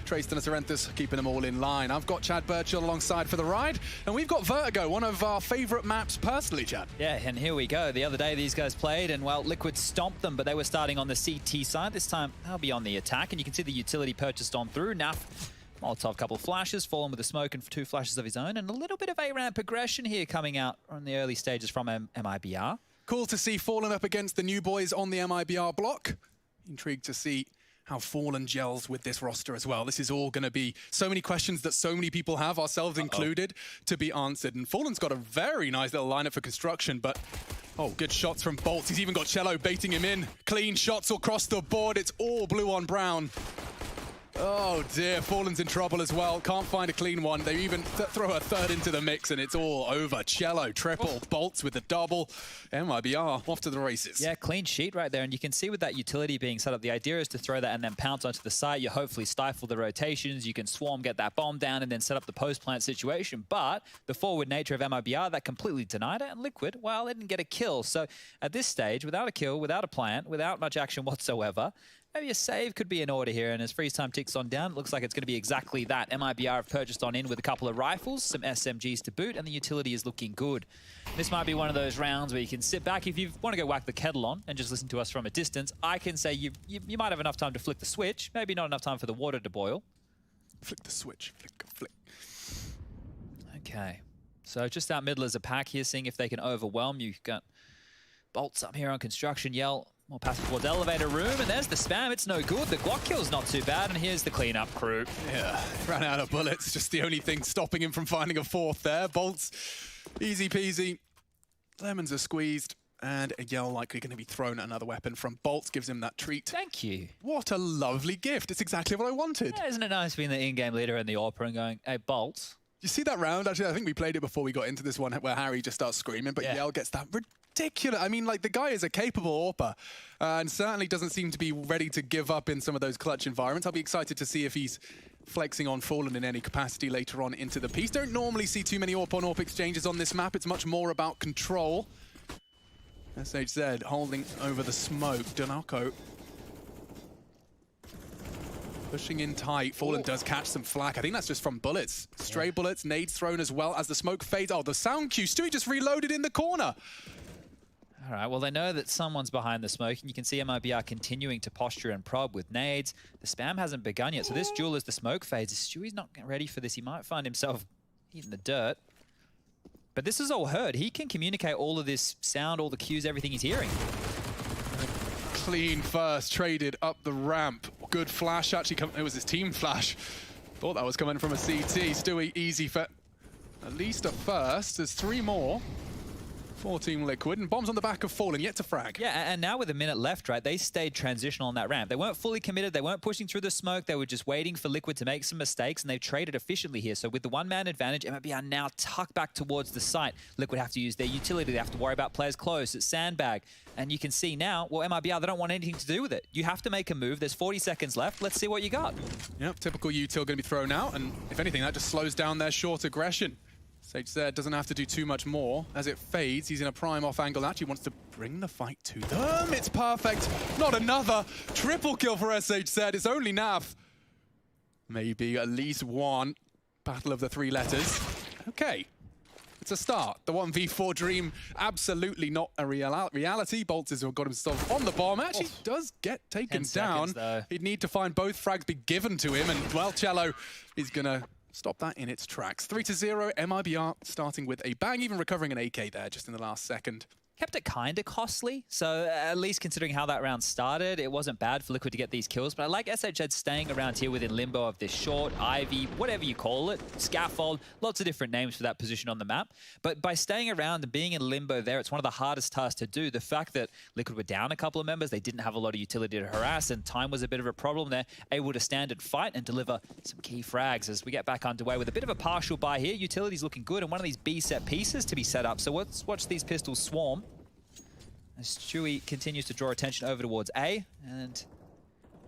Trace and Sorrenthus keeping them all in line. I've got Chad Birchall alongside for the ride, and we've got Vertigo, one of our favorite maps personally, Chad. Yeah, and here we go. The other day these guys played, and well, Liquid stomped them, but they were starting on the CT side. This time they'll be on the attack, and you can see the utility purchased on through. Naf, Molotov, couple of flashes, Fallen with a smoke and 2 flashes of his own, and a little bit of A-ramp progression here coming out on the early stages from Mibr. Cool to see Fallen up against the new boys on the Mibr block. Intrigued to see how Fallen gels with this roster as well. This is all going to be so many questions that so many people have, ourselves included, to be answered. And Fallen's got a very nice little lineup for construction, but oh, good shots from Bolts. He's even got Cello baiting him in. Clean shots across the board. It's all blue on brown. Oh dear, Fallen's in trouble as well. Can't find a clean one. They even throw a third into the mix and it's all over. Cello, triple, Bolts with the double. Mibr off to the races. Yeah, clean sheet right there. And you can see with that utility being set up, the idea is to throw that and then pounce onto the site. You hopefully stifle the rotations. You can swarm, get that bomb down, and then set up the post-plant situation. But the forward nature of Mibr, that completely denied it. And Liquid, well, they didn't get a kill. So at this stage, without a kill, without a plant, without much action whatsoever, maybe a save could be in order here, and as freeze time ticks on down, it looks like it's going to be exactly that. Mibr have purchased on in with a couple of rifles, some SMGs to boot, and the utility is looking good. This might be one of those rounds where you can sit back. If you want to go whack the kettle on and just listen to us from a distance, I can say you might have enough time to flick the switch, maybe not enough time for the water to boil. Flick the switch, flick. Okay, so just out middle as a pack here, seeing if they can overwhelm you. Got Bolts up here on construction, Yell. More passive towards elevator room, and there's the spam. It's no good. The Glock kill's not too bad, and here's the cleanup crew. Yeah, ran out of bullets. Just the only thing stopping him from finding a fourth there. Bolts, easy peasy. Lemons are squeezed, and a Yell likely going to be thrown at another weapon from Bolts. Gives him that treat. Thank you. What a lovely gift. It's exactly what I wanted. Yeah, isn't it nice being the in-game leader in the AWPA and going, hey, Bolts? You see that round? Actually, I think we played it before we got into this one where Harry just starts screaming, but Yell gets that ridiculous. I mean, like, the guy is a capable AWPer and certainly doesn't seem to be ready to give up in some of those clutch environments. I'll be excited to see if he's flexing on Fallen in any capacity later on into the piece. Don't normally see too many AWP on AWP exchanges on this map. It's much more about control. SHZ holding over the smoke. Donako pushing in tight. Fallen does catch some flak. I think that's just from bullets. Stray bullets, nades thrown as well as the smoke fades. Oh, the sound cue. Stewie just reloaded in the corner. All right, well, they know that someone's behind the smoke, and you can see Mibr continuing to posture and probe with nades. The spam hasn't begun yet, so this duel as the smoke fades. Stewie's not ready for this. He might find himself in the dirt. But this is all heard. He can communicate all of this sound, all the cues, everything he's hearing. Clean first, traded up the ramp. Good flash, actually, it was his team flash. Thought that was coming from a CT. Stewie, easy for at least a first. There's 3 more. 4 Team Liquid, and bombs on the back of Fallen, yet to frag. Yeah, and now with a minute left, right, they stayed transitional on that ramp. They weren't fully committed, they weren't pushing through the smoke, they were just waiting for Liquid to make some mistakes, and they've traded efficiently here. So with the one-man advantage, Mibr now tucked back towards the site. Liquid have to use their utility, they have to worry about players close, it's sandbag. And you can see now, well, Mibr, they don't want anything to do with it. You have to make a move, there's 40 seconds left, let's see what you got. Yep, typical util going to be thrown out, and if anything, that just slows down their short aggression. SHZ doesn't have to do too much more. As it fades, he's in a prime off angle. Actually wants to bring the fight to them. It's perfect. Not another. Triple kill for SHZ. It's only Nav. Maybe at least one. Battle of the 3 letters. Okay. It's a start. The 1v4 dream, absolutely not a reality. Bolts has got himself on the bomb. Actually does get taken down. He'd need to find both frags be given to him. And, well, Cello is going to stop that in its tracks. 3-0, Mibr starting with a bang, even recovering an AK there just in the last second. Kept it kind of costly, so at least considering how that round started, it wasn't bad for Liquid to get these kills, but I like SHZ staying around here within limbo of this short, Ivy, whatever you call it, scaffold, lots of different names for that position on the map. But by staying around and being in limbo there, it's one of the hardest tasks to do. The fact that Liquid were down a couple of members, they didn't have a lot of utility to harass, and time was a bit of a problem there, able to stand and fight and deliver some key frags as we get back underway with a bit of a partial buy here. Utility's looking good, and one of these B set pieces to be set up, so let's watch these pistols swarm. As Stewie continues to draw attention over towards A, and,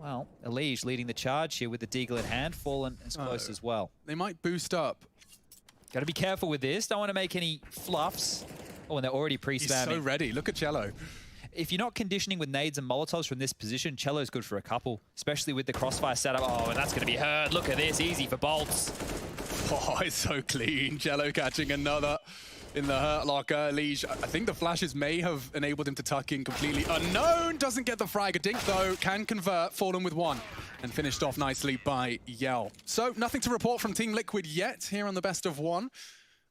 well, Elige leading the charge here with the deagle in hand, Fallen as close as well. They might boost up. Got to be careful with this. Don't want to make any fluffs. Oh, and they're already pre-spamming. He's so ready. Look at Cello. if you're not conditioning with nades and molotovs from this position, Cello's good for a couple, especially with the crossfire setup. Oh, and that's going to be hurt. Look at this, easy for bolts. Oh, it's so clean. Cello catching another in the hurt locker. Lige, I think the flashes may have enabled him to tuck in completely unknown. Doesn't get the frag. A dink, though, can convert. Fallen with one. And finished off nicely by Yell. So, nothing to report from Team Liquid yet here on the best of one.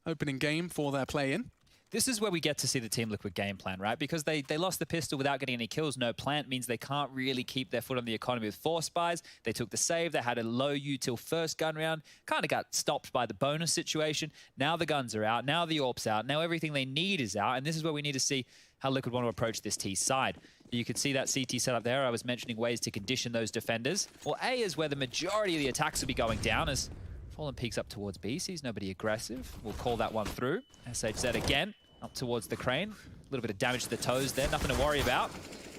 Opening game for their play-in. This is where we get to see the Team Liquid game plan, right? Because they lost the pistol without getting any kills. No plant means they can't really keep their foot on the economy with 4 spies. They took the save. They had a low util first gun round. Kind of got stopped by the bonus situation. Now the guns are out. Now the AWP's out. Now everything they need is out. And this is where we need to see how Liquid want to approach this T side. You can see that CT setup there. I was mentioning ways to condition those defenders. Well, A is where the majority of the attacks will be going down as Fallen peeks up towards B. Sees nobody aggressive. We'll call that one through. SHZ again. Up towards the crane. A little bit of damage to the toes there. Nothing to worry about.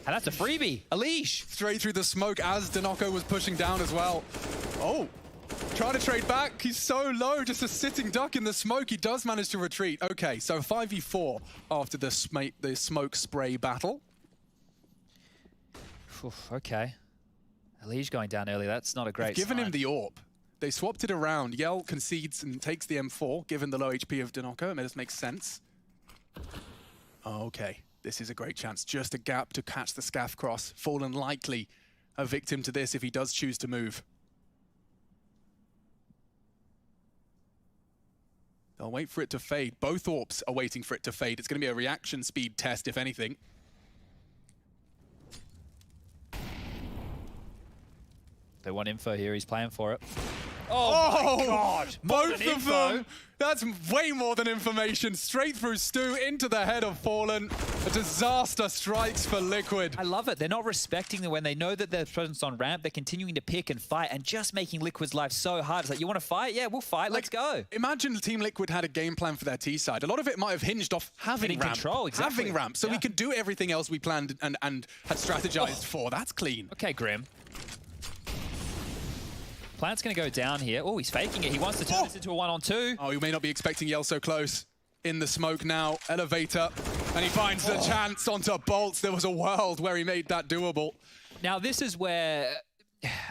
And that's a freebie. A leash. Straight through the smoke as Denoco was pushing down as well. Oh, trying to trade back. He's so low. Just a sitting duck in the smoke. He does manage to retreat. Okay, so 5v4 after the smoke spray battle. Oof, okay. A leash going down early. That's not a great Given sign. him the AWP. They swapped it around. Yell concedes and takes the M4, given the low HP of Denoco. It just makes sense. Okay, this is a great chance. Just a gap to catch the scaff cross. Fallen likely a victim to this if he does choose to move. They'll wait for it to fade. Both AWPs are waiting for it to fade. It's going to be a reaction speed test, if anything. They want info here. He's playing for it. Oh, my God. Both of them. That's way more than information. Straight through Stu into the head of Fallen. A disaster strikes for Liquid. I love it. They're not respecting them when they know that their presence on ramp. They're continuing to pick and fight and just making Liquid's life so hard. It's like, you want to fight? Yeah, we'll fight. Let's go. Imagine Team Liquid had a game plan for their T side. A lot of it might have hinged off having ramp. Control, exactly. Having ramp. So we could do everything else we planned and had strategized for. That's clean. Okay, Grim. Plant's going to go down here. Oh, he's faking it. He wants to turn this into a 1-on-2. Oh, you may not be expecting Yell so close. In the smoke now, elevator, and he finds the chance onto bolts. There was a world where he made that doable. Now, this is where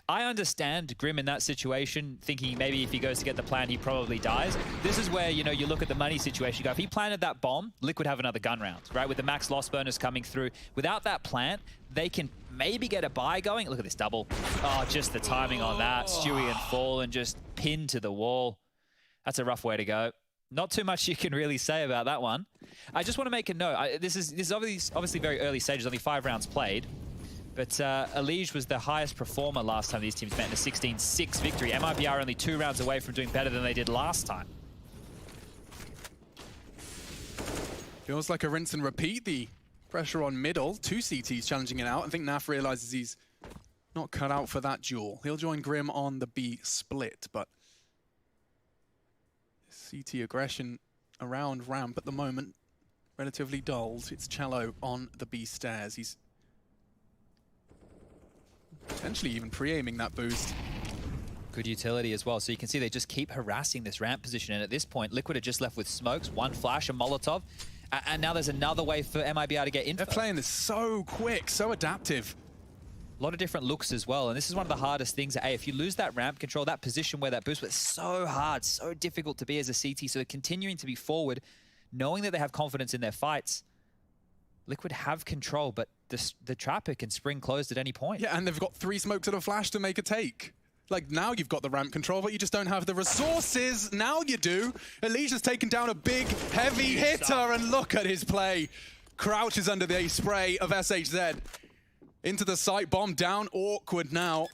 I understand Grim in that situation, thinking maybe if he goes to get the plant, he probably dies. This is where, you know, you look at the money situation. You go, if he planted that bomb, Liquid have another gun round, right? With the max loss bonus coming through. Without that plant, they can maybe get a buy going. Look at this double. Oh, just the timing on that. Stewie and Fallen just pinned to the wall. That's a rough way to go. Not too much you can really say about that one. I just want to make a note. This is obviously very early stages, only 5 rounds played. But Elige was the highest performer last time these teams met in a 16-6 victory. MIBR only 2 rounds away from doing better than they did last time. Feels like a rinse and repeat. The pressure on middle. 2 CTs challenging it out. I think Naf realizes he's not cut out for that duel. He'll join Grim on the B split, but CT aggression around ramp at the moment relatively dulled. It's Cello on the B stairs. He's potentially even pre-aiming that boost. Good utility as well. So you can see they just keep harassing this ramp position. And at this point, Liquid are just left with smokes, 1 flash, a Molotov. And now there's another way for MIBR to get info. They're playing this so quick, so adaptive. A lot of different looks as well. And this is one of the hardest things. If you lose that ramp control, that position where that boost was so hard, so difficult to be as a CT. So they're continuing to be forward, knowing that they have confidence in their fights. Liquid have control, but the trapper can spring closed at any point. Yeah, and they've got 3 smokes and a flash to make a take. Like, now you've got the ramp control, but you just don't have the resources. Now you do. Alicia's taken down a big, heavy hitter, and look at his play. Crouches under the spray of SHZ. Into the site, bomb down, awkward now.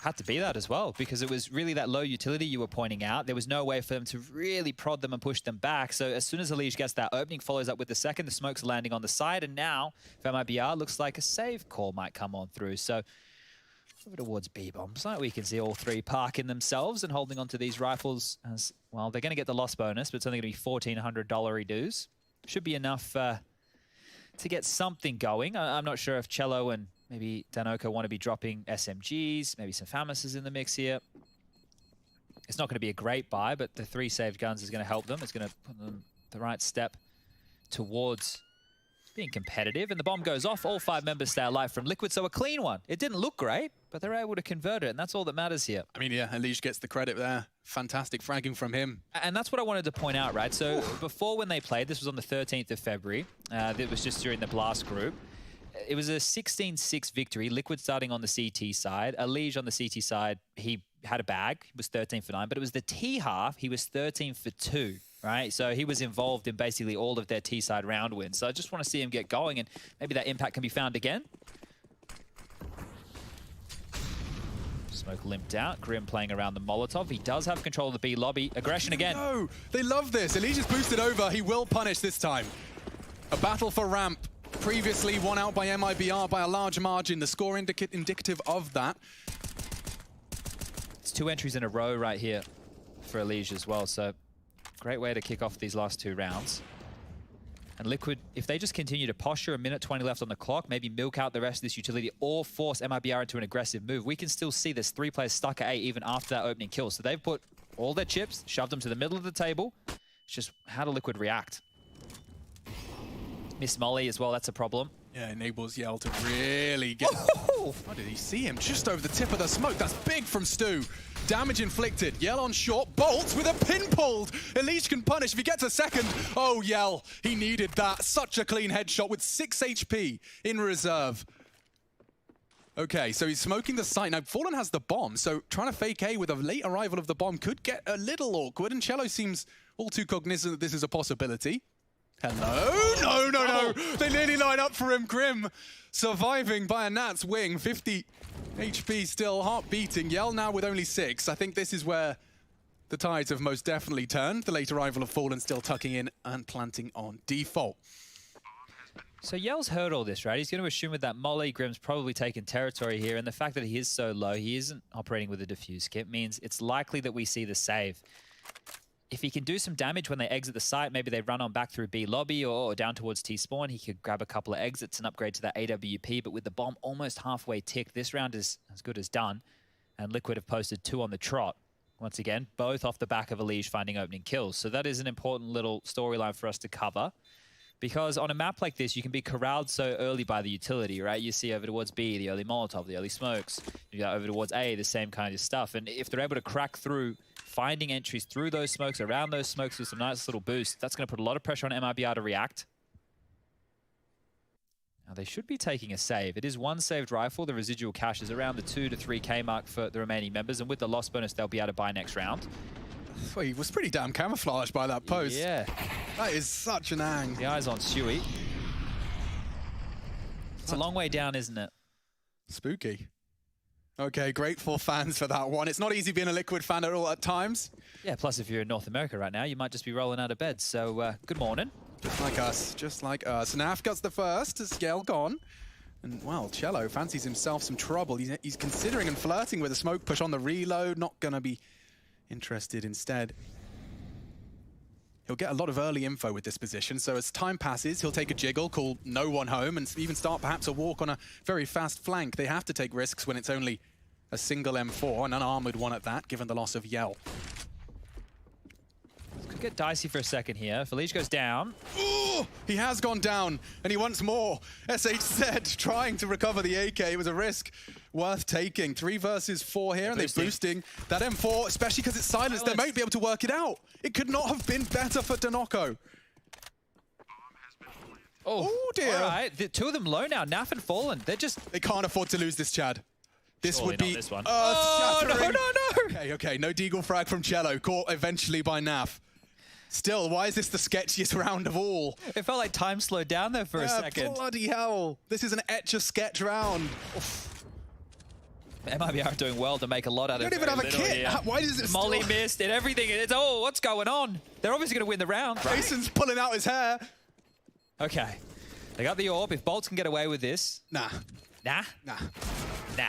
Had to be that as well, because it was really that low utility you were pointing out. There was no way for them to really prod them and push them back. So as soon as Elige gets that opening, follows up with the second, the smoke's landing on the side, and now for MIBR, looks like a save call might come on through. So over towards B-bombs, like we can see all 3 parking themselves and holding onto these rifles as, well, they're going to get the loss bonus, but it's only going to be $1,400 dues. Should be enough to get something going. I'm not sure if Cello and maybe Danoka want to be dropping SMGs, maybe some FAMASs in the mix here. It's not going to be a great buy, but the 3 saved guns is going to help them. It's going to put them the right step towards being competitive, and the bomb goes off. All 5 members stay alive from Liquid, so a clean one. It didn't look great, but they're able to convert it, and that's all that matters here. I mean, yeah, Elige gets the credit there. Fantastic fragging from him. And that's what I wanted to point out, right? So before when they played, this was on the 13th of February. That was just during the Blast group. It was a 16-6 victory. Liquid starting on the CT side. Elige on the CT side, he had a bag. He was 13 for 9, but it was the T half. He was 13 for 2, right? So he was involved in basically all of their T side round wins. So I just want to see him get going, and maybe that impact can be found again. Smoke limped out. Grim playing around the Molotov. He does have control of the B lobby. Aggression again. No, they love this. Elige is boosted over. He will punish this time. A battle for ramp. Previously won out by Mibr by a large margin. The score indicative of that. It's 2 entries in a row right here for Elige as well. So great way to kick off these last 2 rounds. And Liquid, if they just continue to posture, a minute 20 left on the clock, maybe milk out the rest of this utility or force Mibr into an aggressive move, we can still see there's 3 players stuck at A even after that opening kill. So they've put all their chips, shoved them to the middle of the table. It's just how do Liquid react? Miss Molly as well, that's a problem. Yeah, enables Yell to really get... Oh, did he see him? Just over the tip of the smoke. That's big from Stu. Damage inflicted. Yell on short. Bolt with a pin pulled. Elige can punish if he gets a second. Oh, Yell. He needed that. Such a clean headshot with 6 HP in reserve. Okay, so he's smoking the site. Now, Fallen has the bomb, so trying to fake A with a late arrival of the bomb could get a little awkward, and Cello seems all too cognizant that this is a possibility. Hello? No. They nearly line up for him. Grim surviving by a Nat's wing. 50 HP still, heart beating. Yell now with only 6. I think this is where the tides have most definitely turned. The late arrival of Fallen still tucking in and planting on default. So Yell's heard all this, right? He's going to assume with that Molly, Grim's probably taken territory here, and the fact that he is so low, he isn't operating with a defuse kit, means it's likely that we see the save. If he can do some damage when they exit the site, maybe they run on back through B lobby or down towards T spawn, he could grab a couple of exits and upgrade to that AWP, but with the bomb almost halfway ticked, this round is as good as done, and Liquid have posted 2 on the trot. Once again, both off the back of Elige finding opening kills. So that is an important little storyline for us to cover, because on a map like this, you can be corralled so early by the utility, right? You see over towards B, the early Molotov, the early smokes. You go over towards A, the same kind of stuff. And if they're able to crack through, finding entries through those smokes, around those smokes with some nice little boost, that's going to put a lot of pressure on Mibr to react. Now, they should be taking a save. It is 1 saved rifle. The residual cash is around the 2 to 3K mark for the remaining members. And with the loss bonus, they'll be able to buy next round. Well, he was pretty damn camouflaged by that post. Yeah. That is such an ang. The eyes on Stewie. It's a long way down, isn't it? Spooky. Okay, grateful fans for that one. It's not easy being a Liquid fan at all at times. Yeah, plus if you're in North America right now, you might just be rolling out of bed. So, good morning. Just like us, just like us. Naf gets the first, Scale gone. And, well, Cello fancies himself some trouble. He's considering and flirting with a smoke push on the reload. Not going to be interested instead. He'll get a lot of early info with this position, so as time passes, he'll take a jiggle, call no one home, and even start perhaps a walk on a very fast flank. They have to take risks when it's only a single M4, an unarmored one at that, given the loss of Yell. Could get dicey for a second here. Elige goes down. Ooh, he has gone down, and he wants more. SHZ trying to recover the AK. It was a risk worth taking. 3 versus 4 here, and they're boosting that M4, especially because it's silenced. They might be able to work it out. It could not have been better for Danoko. Oh dear. All right, the 2 of them low now. Naf and Fallen. They can't afford to lose this, Chad. This Surely would be this one. earth-shattering. No. Okay, no deagle frag from Cello, caught eventually by Naf. Still, why is this the sketchiest round of all? It felt like time slowed down there for a second. Bloody hell. This is an etch-a-sketch round. Mibr are doing well to make a lot out of it. They don't even have a kit. Here. Why does it Molly missed it, everything. It's, oh, what's going on? They're obviously going to win the round. Jason's pulling out his hair. Okay. They got the orb. If Bolts can get away with this. Nah. Nah? Nah. Nah.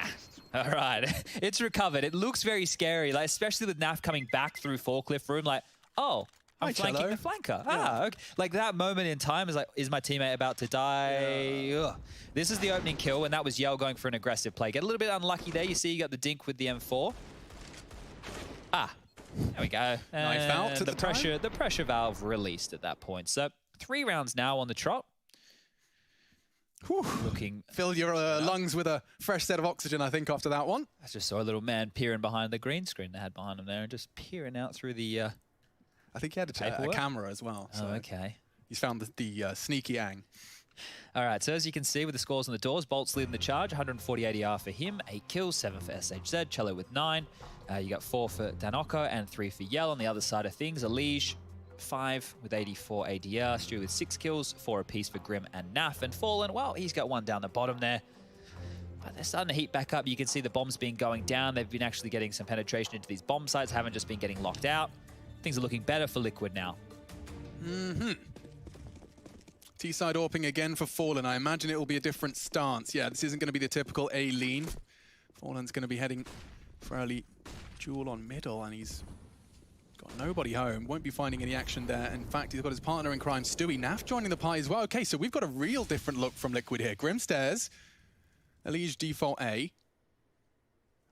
All right. It's recovered. It looks very scary, like especially with Naf coming back through forklift room, like, oh, I'm flanking the flanker. Yeah. Ah, okay. Like that moment in time is like, is my teammate about to die? Yeah. This is the opening kill, and that was Yell going for an aggressive play. Get a little bit unlucky there. You see you got the dink with the M4. Ah, there we go. Knife out to the pressure valve released at that point. So 3 rounds now on the trot. Whew. Looking... Fill your lungs with a fresh set of oxygen, I think, after that one. I just saw a little man peering behind the green screen they had behind him there and just peering out through the I think he had a camera as well. So oh, okay. He's found the sneaky ang. All right, so as you can see with the scores on the doors, Bolt's leading the charge, 140 ADR for him, 8 kills, 7 for SHZ, Cello with 9. You got 4 for Danoko and 3 for Yell on the other side of things. Elige, 5 with 84 ADR, Stu with 6 kills, 4 apiece for Grim and Naf. And Fallen, well, he's got 1 down the bottom there. But they're starting to heat back up. You can see the bombs being going down. They've been actually getting some penetration into these bomb sites, haven't just been getting locked out. Things are looking better for Liquid now. Mm-hmm. T-side AWPing again for Fallen. I imagine it will be a different stance. Yeah, this isn't going to be the typical A-lean. Fallen's going to be heading for early duel on middle, and he's got nobody home. Won't be finding any action there. In fact, he's got his partner in crime, Stewie. Naf joining the party as well. Okay, so we've got a real different look from Liquid here. Grim stairs. Elige default A.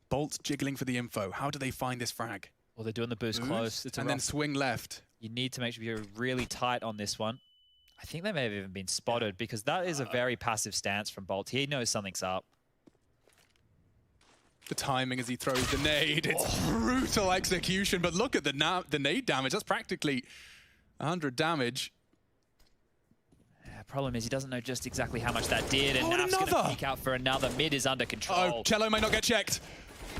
Bolt jiggling for the info. How do they find this frag? Well, they're doing the boost close. And then swing left. You need to make sure you're really tight on this one. I think they may have even been spotted because that is a very passive stance from Bolt. He knows something's up. The timing as he throws the nade, it's brutal execution, but look at the nade damage. That's practically 100 damage. Yeah, problem is he doesn't know just exactly how much that did, and Naf's going to peek out for another. Mid is under control. Oh, Cello may not get checked.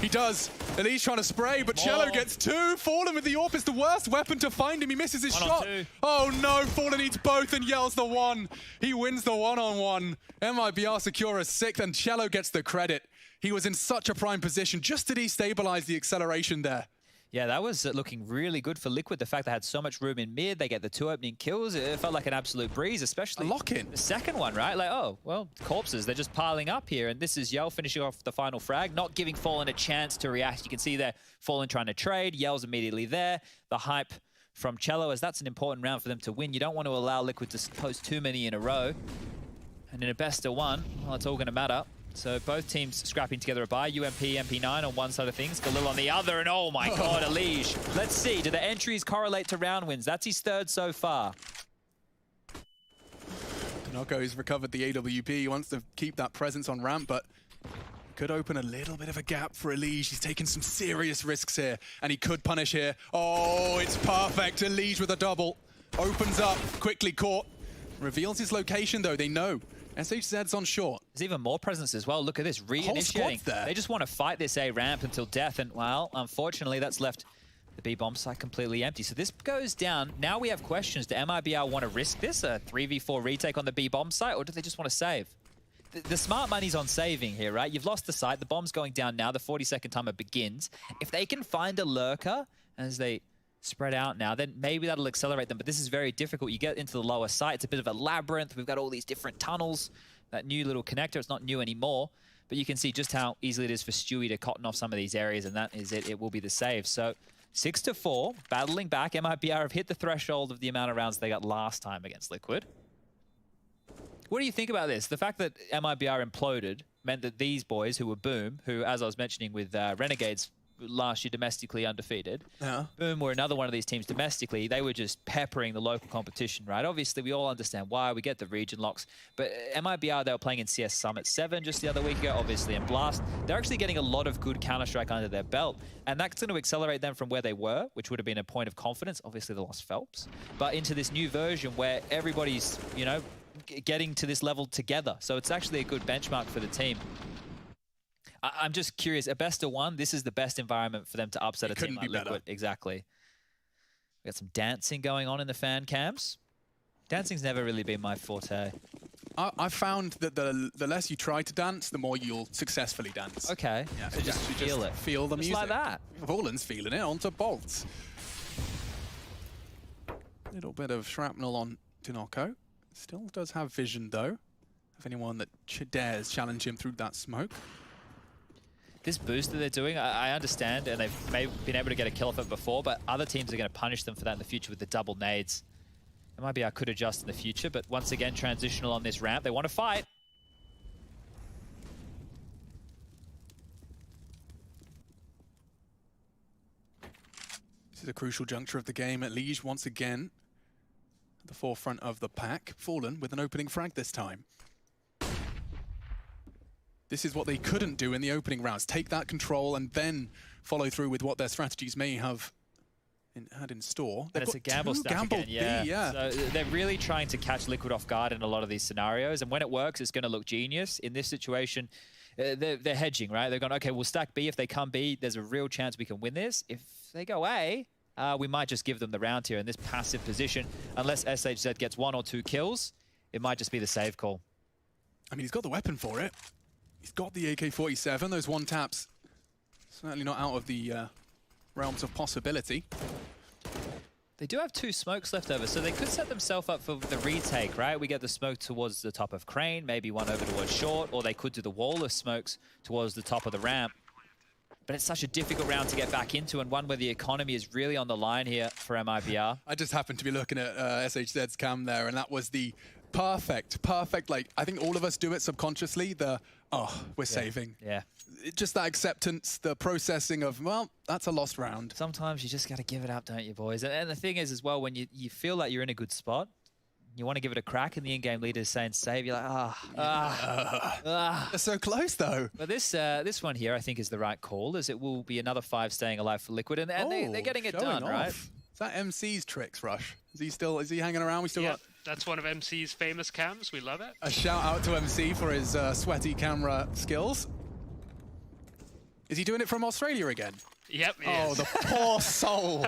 He does. Elige trying to spray, but Cello gets 2. Fallen with the AWP is the worst weapon to find him. He misses his shot. Oh no, Fallen needs both and Yell's the 1. He wins the 1-on-1. Mibr secure a 6th, and Cello gets the credit. He was in such a prime position just to destabilize the acceleration there. Yeah, that was looking really good for Liquid. The fact they had so much room in mid, they get the 2 opening kills. It felt like an absolute breeze, especially a lock-in. The second one, right? Like, oh, well, corpses, they're just piling up here. And this is Yell finishing off the final frag, not giving Fallen a chance to react. You can see there, Fallen trying to trade. Yell's immediately there. The hype from Cello, as that's an important round for them to win. You don't want to allow Liquid to post too many in a row. And in a best of 1, well, it's all going to matter. So both teams scrapping together a buy. UMP, MP9 on one side of things, Galil on the other, and oh my god, Elige. Let's see, do the entries correlate to round wins? That's his 3rd so far. Danoko's recovered the AWP. He wants to keep that presence on ramp, but could open a little bit of a gap for Elige. He's taking some serious risks here, and he could punish here. Oh, it's perfect. Elige with a double. Opens up, quickly caught. Reveals his location, though, they know. SHZ's on short. There's even more presence as well. Look at this, reinitiating. They just want to fight this A ramp until death, and well, unfortunately, that's left the B bomb site completely empty. So this goes down. Now we have questions. Do Mibr want to risk this, a 3v4 retake on the B bomb site, or do they just want to save? The smart money's on saving here, right? You've lost the site. The bomb's going down now. The 40-second timer begins. If they can find a lurker as they spread out now, then maybe that'll accelerate them. But this is very difficult. You get into the lower site, it's a bit of a labyrinth. We've got all these different tunnels. That new little connector, it's not new anymore, but you can see just how easily it is for Stewie to cotton off some of these areas, and that is it. It will be the save. So 6-4, battling back. Mibr have hit the threshold of the amount of rounds they got last time against Liquid. What do you think about this? The fact that Mibr imploded meant that these boys who were Boom, who, as I was mentioning with Renegades, last year domestically undefeated. Boom were another one of these teams domestically. They were just peppering the local competition, right? Obviously, we all understand why. We get the region locks. But Mibr, they were playing in CS Summit 7 just the other week ago, obviously in Blast. They're actually getting a lot of good Counter-Strike under their belt. And that's going to accelerate them from where they were, which would have been a point of confidence. Obviously, they lost Phelps. But into this new version where everybody's, you know, getting to this level together. So it's actually a good benchmark for the team. I'm just curious, a best of 1, this is the best environment for them to upset a team like Liquid. Exactly. We got some dancing going on in the fan cams. Dancing's never really been my forte. I found that the less you try to dance, the more you'll successfully dance. Okay. Yeah, so just feel it. Feel the music. Just like that. Fallen's feeling it onto Bolts. Little bit of shrapnel on Danoko. Still does have vision, though. If anyone that dares challenge him through that smoke. This boost that they're doing, I understand, and they've been able to get a kill off it before, but other teams are going to punish them for that in the future with the double nades. Mibr could adjust in the future, but once again, transitional on this ramp. They want to fight. This is a crucial juncture of the game. Elige once again at the forefront of the pack. Fallen with an opening frag this time. This is what they couldn't do in the opening rounds. Take that control and then follow through with what their strategies may have had in store. And it's a gamble stack again, yeah. So they're really trying to catch Liquid off guard in a lot of these scenarios, and when it works, it's going to look genius. In this situation, they're hedging, right? They're going, okay, we'll stack B. If they come B, there's a real chance we can win this. If they go A, we might just give them the round here in this passive position. Unless SHZ gets 1 or 2 kills, it might just be the save call. I mean, he's got the weapon for it. He's got the AK-47. Those one taps, certainly not out of the realms of possibility. They do have 2 smokes left over, so they could set themselves up for the retake, right? We get the smoke towards the top of Crane, maybe one over towards short, or they could do the wall of smokes towards the top of the ramp. But it's such a difficult round to get back into, and one where the economy is really on the line here for MIBR. I just happened to be looking at SHZ's cam there, and that was the perfect, like, I think all of us do it subconsciously, we're saving. Yeah. Just that acceptance, the processing of, well, that's a lost round. Sometimes you just got to give it up, don't you, boys? And the thing is, as well, when you feel like you're in a good spot, you want to give it a crack, and the in-game leader is saying save, you're like, They're so close, though. But this one here, I think, is the right call, as it will be another 5 staying alive for Liquid, and they're getting it done, right? Is that MC's tricks, Rush? Is he hanging around? We still got... That's one of MC's famous cams. We love it. A shout out to MC for his sweaty camera skills. Is he doing it from Australia again? Yep, he is. The poor soul.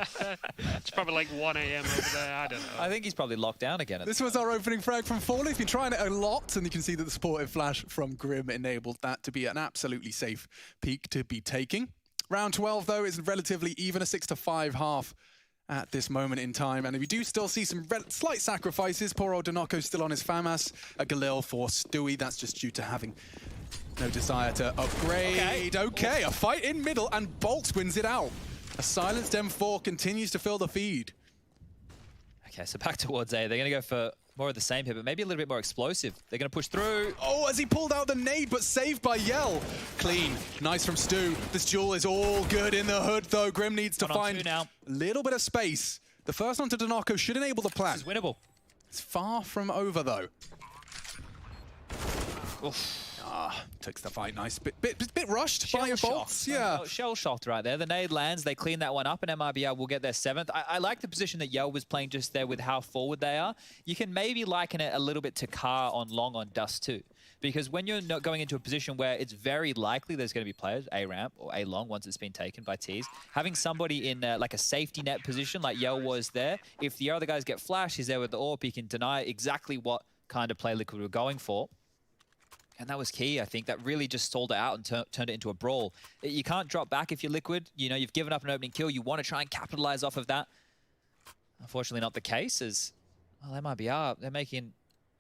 It's probably like 1 AM over there. I don't know. I think he's probably locked down again. This was our opening frag from Fallen. He's been trying it a lot, and you can see that the supportive flash from Grim enabled that to be an absolutely safe peak to be taking. Round 12, though, is relatively even, a 6-5 half at this moment in time. And we do still see some slight sacrifices. Poor old Denoko's still on his FAMAS. A Galil for Stewie. That's just due to having no desire to upgrade. Okay, a fight in middle, and Bolts wins it out. A silenced M4 continues to fill the feed. Okay, so back towards A. They're going to go for more of the same here, but maybe a little bit more explosive. They're going to push through. Oh, as he pulled out the nade, but saved by Yell. Clean. Nice from Stu. This duel is all good in the hood, though. Grim needs to find a little bit of space. The first one to Denako should enable the plan. This is winnable. It's far from over, though. Oof. Takes the fight nice. Bit rushed by your Bolts. Yeah. Shell shot right there. The nade lands. They clean that one up, and MIBR will get their 7th. I like the position that Yell was playing just there with how forward they are. You can maybe liken it a little bit to Carr on long on Dust too. Because when you're not going into a position where it's very likely there's going to be players, A ramp or A long once it's been taken by Tees, having somebody in like a safety net position like Yell was there, if the other guys get flash, he's there with the AWP, he can deny exactly what kind of play Liquid were going for. And that was key, I think. That really just stalled it out and turned it into a brawl. You can't drop back if you're Liquid. You know, you've given up an opening kill. You want to try and capitalize off of that. Unfortunately, not the case, as, well, MIBR, they're making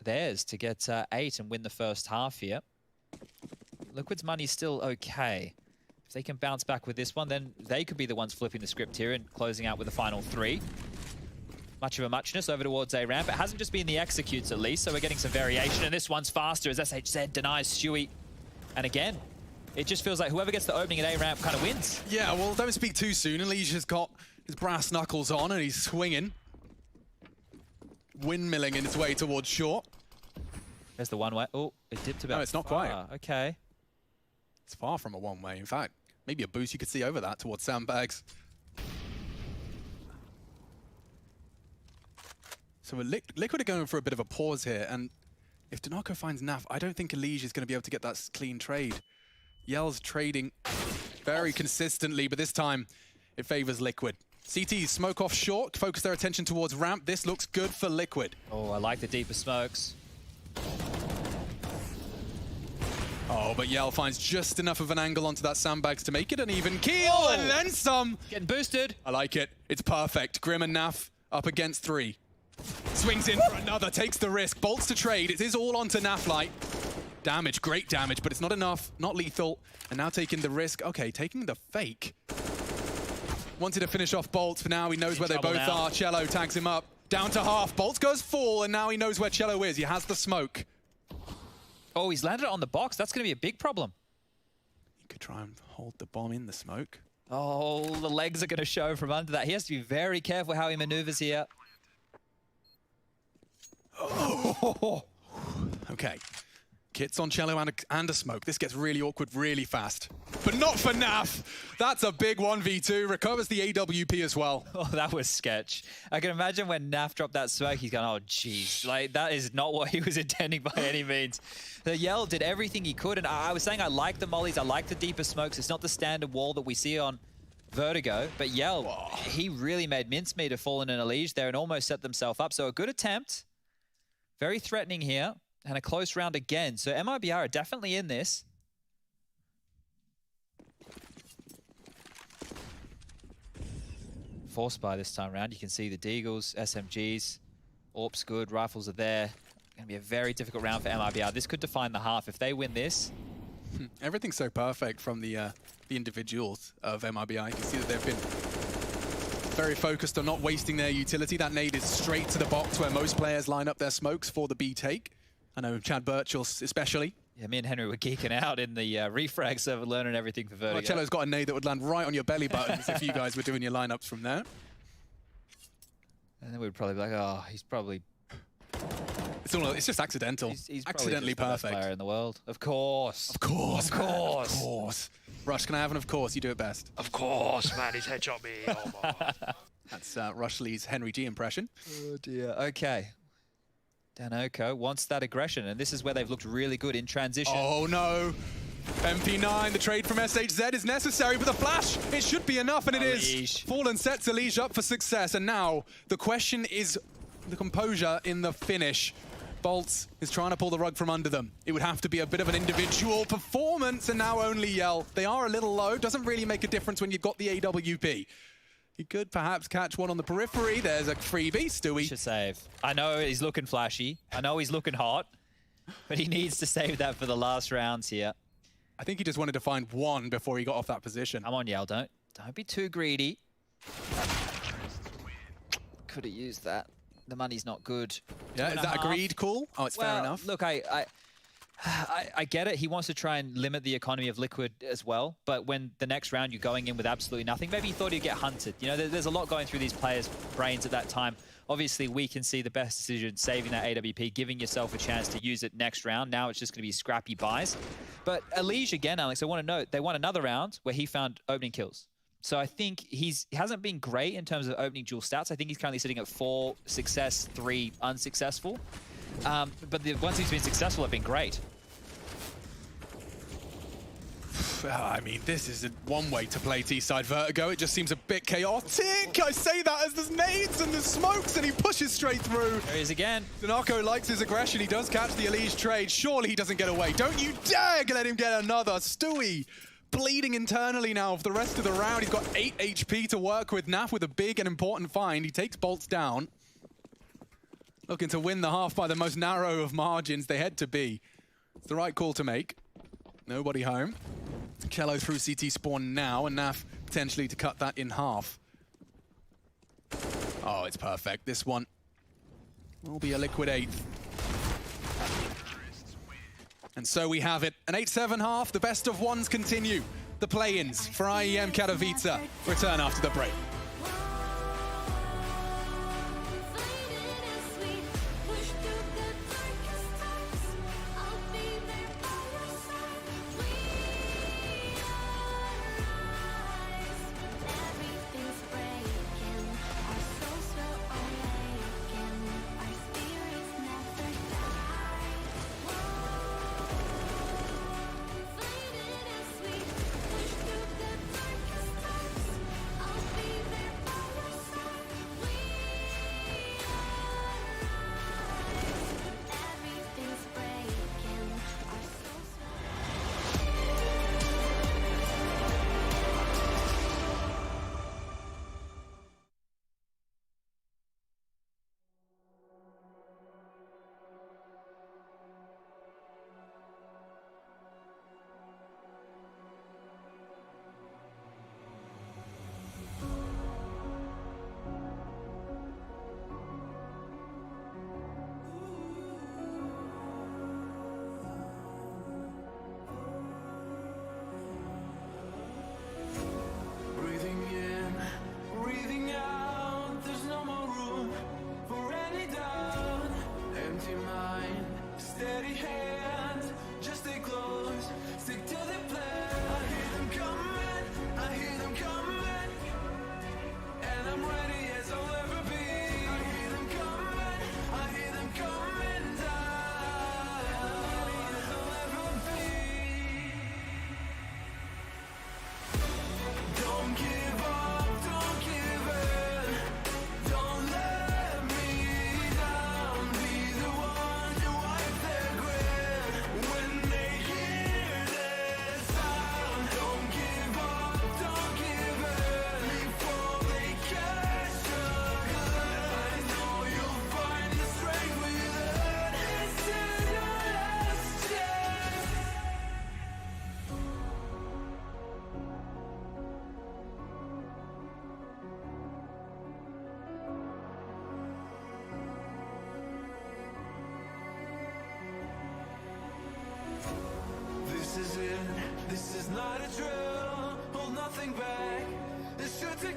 theirs to get 8 and win the first half here. Liquid's money's still okay. If they can bounce back with this one, then they could be the ones flipping the script here and closing out with the final 3. Much of a muchness over towards A ramp. It hasn't just been the executes, at least, so we're getting some variation. And this one's faster as SHZ denies Stewie. And again, it just feels like whoever gets the opening at A ramp kind of wins. Yeah, well, don't speak too soon. Elige has got his brass knuckles on and he's swinging. Windmilling in his way towards short. There's the one way. Oh, it dipped about. No, it's not quite. Okay. It's far from a one way. In fact, maybe a boost you could see over that towards sandbags. So Liquid are going for a bit of a pause here, and if Denako finds Naf, I don't think Elige is going to be able to get that clean trade. Yell's trading very consistently, but this time it favors Liquid. CT smoke off short, focus their attention towards ramp. This looks good for Liquid. Oh, I like the deeper smokes. Oh, but Yell finds just enough of an angle onto that sandbags to make it an even kill, and then some. Getting boosted. I like it. It's perfect. Grim and Naf up against 3. Swings in for another, takes the risk. Bolts to trade. It is all onto Naflight. Damage, great damage, but it's not enough. Not lethal. And now taking the risk. Okay, taking the fake. Wanted to finish off Bolts, but now he knows where they both are. Cello tags him up. Down to half. Bolts goes full, and now he knows where Cello is. He has the smoke. Oh, he's landed it on the box. That's going to be a big problem. He could try and hold the bomb in the smoke. Oh, the legs are going to show from under that. He has to be very careful how he maneuvers here. Oh. Okay. Kits on Cello and a smoke. This gets really awkward really fast. But not for Naf. That's a big 1v2. Recovers the AWP as well. Oh, that was sketch. I can imagine when Naf dropped that smoke, he's going, oh, jeez. Like, that is not what he was intending by any means. The Yell did everything he could, and I was saying I like the mollies, I like the deeper smokes. It's not the standard wall that we see on Vertigo, but Yell, he really made mincemeat of Fallen and Elige there and almost set themselves up. So a good attempt. Very threatening here. And a close round again. So MIBR are definitely in this. Force buy this time around. You can see the Deagles, SMGs, AWP's good, rifles are there. Going to be a very difficult round for MIBR. This could define the half. If they win this... Everything's so perfect from the individuals of MIBR. You can see that they've been very focused on not wasting their utility. That nade is straight to the box where most players line up their smokes for the B take. I know Chad Birchall especially. Yeah, me and Henry were geeking out in the refrag server, learning everything for Vertigo. Marcello's got a nade that would land right on your belly buttons if you guys were doing your lineups from there. And then we'd probably be like, oh, he's probably... It's just accidental. He's accidentally probably just the perfect. best player in the world. Of course. Of course. Of course. Of course. Rush, can I have an of course? You do it best. Of course, man, he's headshot me. Oh, my. That's Rush Lee's Henry G impression. Oh, dear. Okay. Danoko wants that aggression, and this is where they've looked really good in transition. Oh, no. MP9, the trade from SHZ is necessary, but the flash, it should be enough, and it is. Fallen sets Elige up for success, and now the question is the composure in the finish. Bolts is trying to pull the rug from under them. It would have to be a bit of an individual performance, and now only Yell. They are a little low. Doesn't really make a difference when you've got the AWP. He could perhaps catch one on the periphery. There's a freebie, Stewie. Should save. I know he's looking flashy. I know he's looking hot, but he needs to save that for the last rounds here. I think he just wanted to find one before he got off that position. Come on, Yell, don't be too greedy. Could have used that. The money's not good. Yeah, is that a greed call? Oh, it's fair enough. Look, I get it. He wants to try and limit the economy of Liquid as well. But when the next round you're going in with absolutely nothing, maybe he thought he'd get hunted. You know, there's a lot going through these players' brains at that time. Obviously, we can see the best decision, saving that AWP, giving yourself a chance to use it next round. Now it's just going to be scrappy buys. But Elige, again, Alex, I want to note, they won another round where he found opening kills. So I think he hasn't been great in terms of opening dual stats. I think he's currently sitting at 4 success, 3 unsuccessful. But the ones he's been successful have been great. I mean, this is one way to play T-side Vertigo. It just seems a bit chaotic. I say that as there's nades and there's smokes and he pushes straight through. There he is again. Danoko likes his aggression. He does catch the Elige trade. Surely he doesn't get away. Don't you dare let him get another. Stewie bleeding internally now for the rest of the round. He's got 8 HP to work with. Naf with a big and important find. He takes Bolts down. Looking to win the half by the most narrow of margins. They head to B. It's the right call to make. Nobody home. Cello through CT spawn now, and Naf potentially to cut that in half. Oh, it's perfect. This one will be a liquid 8th. And so we have it. An 8-7 half. The best of ones continue. The play-ins for IEM Katowice return after the break.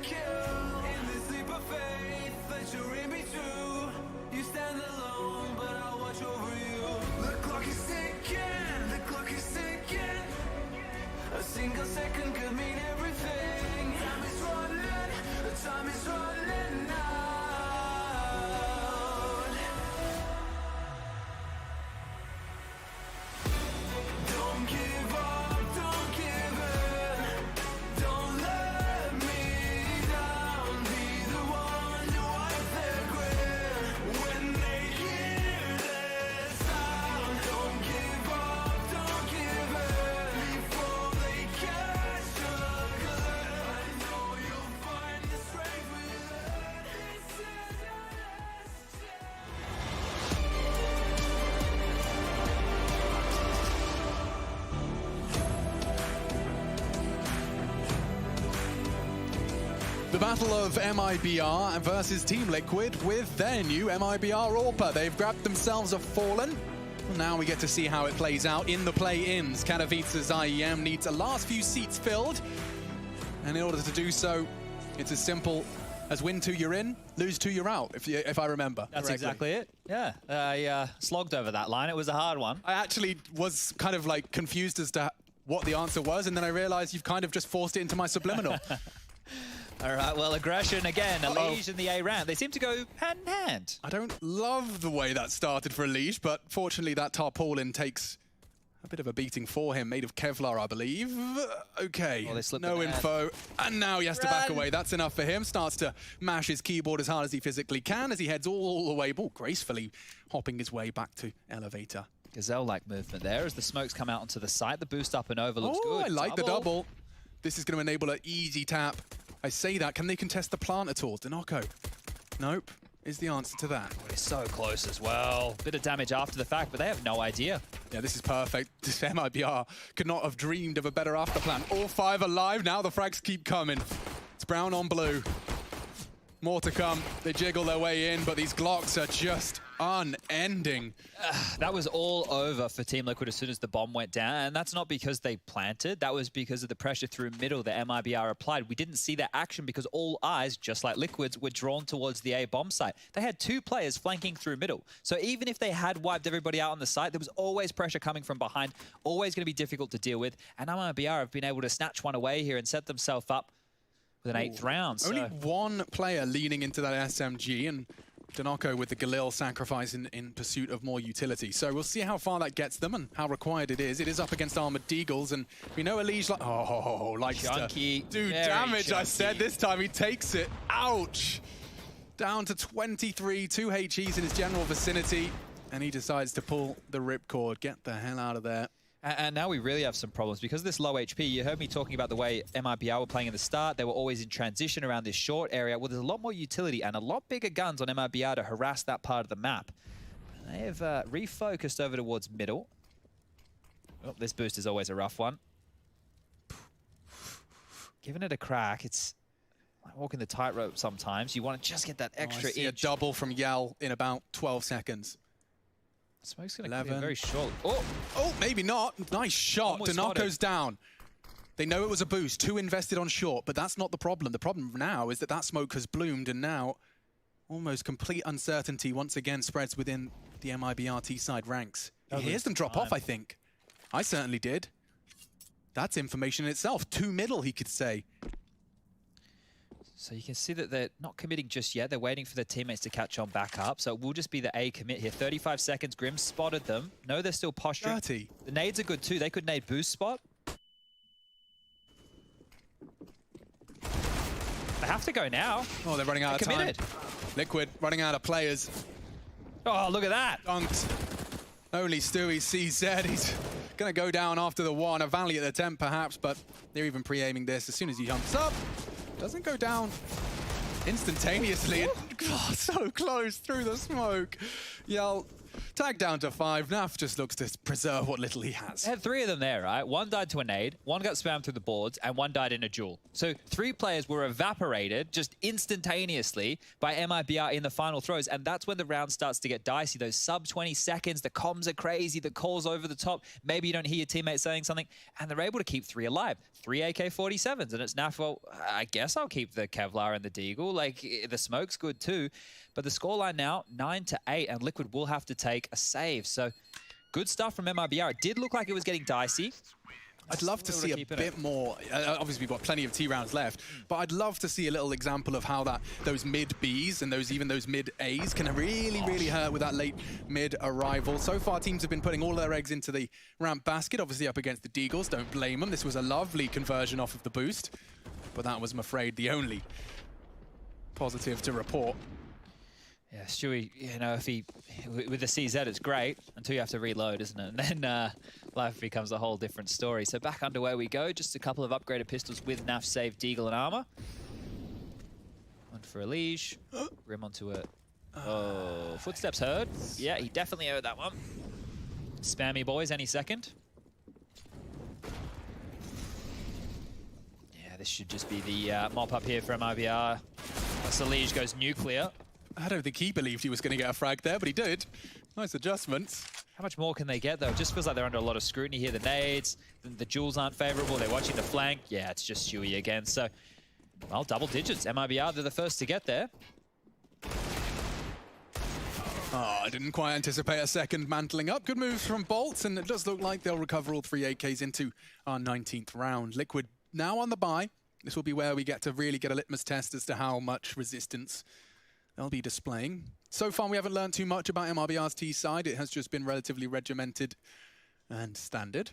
kill in this leap of faith that you're in me too. You stand alone, but I'll watch over you. The clock is ticking, the clock is ticking. A single second could mean everything. Time is running, the time is running out. Don't give up, don't give in. Don't let me down. Be the one to wipe their grin when they hear this sound. Don't give up, don't give in before they catch a glimpse. I know you'll find the strength within. This is your last chance. The battle of MIBR versus Team Liquid with their new MIBR AWPer. They've grabbed themselves a Fallen. Now we get to see how it plays out in the play-ins. Katowice's IEM needs a last few seats filled. And in order to do so, it's as simple as win 2 you're in, lose 2 you're out, if I remember That's correctly. exactly it. Yeah, I slogged over that line. It was a hard one. I actually was kind of like confused as to what the answer was, and then I realized you've kind of just forced it into my subliminal. All right, well, aggression again. Elige and the A ramp. They seem to go hand in hand. I don't love the way that started for Elige, but fortunately that tarpaulin takes a bit of a beating for him, made of Kevlar, I believe. Okay, Oh, they slipped no the net. info, and now he has to back Run. away. That's enough for him. Starts to mash his keyboard as hard as he physically can as he heads all the way, gracefully hopping his way back to elevator. Gazelle-like movement there as the smokes come out onto the site. The boost up and over looks good. I like the double. This is going to enable an easy tap. I say that. Can they contest the plant at all? Denoco? Nope. Is the answer to that. It's so close as well. Bit of damage after the fact, but they have no idea. Yeah, this is perfect. This MIBR could not have dreamed of a better after plan. All 5 alive. Now the frags keep coming. It's brown on blue. More to come. They jiggle their way in, but these Glocks are just unending. That was all over for Team Liquid as soon as the bomb went down, and that's not because they planted. That was because of the pressure through middle that MIBR applied. We didn't see that action because all eyes, just like Liquid's, were drawn towards the A bomb site. They had 2 players flanking through middle. So even if they had wiped everybody out on the site, there was always pressure coming from behind, always going to be difficult to deal with. And MIBR have been able to snatch one away here and set themselves up with an 8th round. Only one player leaning into that SMG, and Denoco with the Galil sacrifice in pursuit of more utility. So we'll see how far that gets them and how required it is. It is up against Armored Deagles, and we know Elige likes Chunky, to do very damage. chunky. I said this time he takes it. Ouch! Down to 23, 2 HEs in his general vicinity, and he decides to pull the ripcord. Get the hell out of there. And now we really have some problems because of this low HP. You heard me talking about the way MIBR were playing in the start. They were always in transition around this short area. Well, there's a lot more utility and a lot bigger guns on MIBR to harass that part of the map. They have refocused over towards middle. Oh, this boost is always a rough one. Giving it a crack. It's like walking the tightrope sometimes. You want to just get that extra I see inch. a double from Yell in about 12 seconds. Smoke's going to come in 11. very short. Oh, Oh, maybe not. Nice shot. Almost Denoco's down. They know it was a boost. 2 invested on short, but that's not the problem. The problem now is that smoke has bloomed, and now almost complete uncertainty once again spreads within the MIBRT side ranks. He hears them drop off, I think. I certainly did. That's information in itself. 2 middle, he could say. So you can see that they're not committing just yet. They're waiting for their teammates to catch on back up. So it will just be the A commit here. 35 seconds. Grim spotted them. No, they're still posturing. 30. The nades are good too. They could nade boost spot. They have to go now. Oh, they're running out of time. Committed. Liquid running out of players. Oh, look at that. Dunked. Only Stewie CZ. He's going to go down after the 1. A valiant attempt, perhaps, but they're even pre-aiming this. As soon as he jumps up, doesn't go down instantaneously. God, so close through the smoke. Yell Tag down to 5. Naf just looks to preserve what little he has. They had 3 of them there, right? 1 died to a nade, 1 got spammed through the boards, and 1 died in a duel. So 3 players were evaporated just instantaneously by MIBR in the final throws, and that's when the round starts to get dicey. Those sub 20 seconds, the comms are crazy, the calls over the top, maybe you don't hear your teammate saying something, and they're able to keep 3 alive. 3 AK-47s, and it's Naf, well, I guess I'll keep the Kevlar and the Deagle. Like, the smoke's good too. But the scoreline now, 9-8, and Liquid will have to take a save. So good stuff from MIBR. It did look like it was getting dicey. I'd love to see a bit more. Obviously, we've got plenty of T rounds left, but I'd love to see a little example of how those mid Bs and even those mid As can really hurt with that late mid arrival. So far, teams have been putting all their eggs into the ramp basket, obviously up against the Deagles. Don't blame them. This was a lovely conversion off of the boost, but that was, I'm afraid, the only positive to report. Yeah, Stewie, you know, if he, with the CZ, it's great until you have to reload, isn't it? And then life becomes a whole different story. So back underway we go. Just a couple of upgraded pistols with Naf save, Deagle, and armor. 1 for Elige. Grim onto it. Oh, footsteps heard. Yeah, he definitely heard that one. Spammy boys any second. Yeah, this should just be the mop up here from IBR. Elige goes nuclear. I don't think he believed he was going to get a frag there, but he did. Nice adjustments. How much more can they get, though? It just feels like they're under a lot of scrutiny here. The nades, the duels aren't favorable. They're watching the flank. Yeah, it's just Stewie again. So, well, double digits. MIBR, they're the first to get there. Oh, I didn't quite anticipate a second mantling up. Good moves from Bolt, and it does look like they'll recover all 3 AKs into our 19th round. Liquid now on the bye. This will be where we get to really get a litmus test as to how much resistance they'll be displaying. So far, we haven't learned too much about MIBR's T side. It has just been relatively regimented and standard.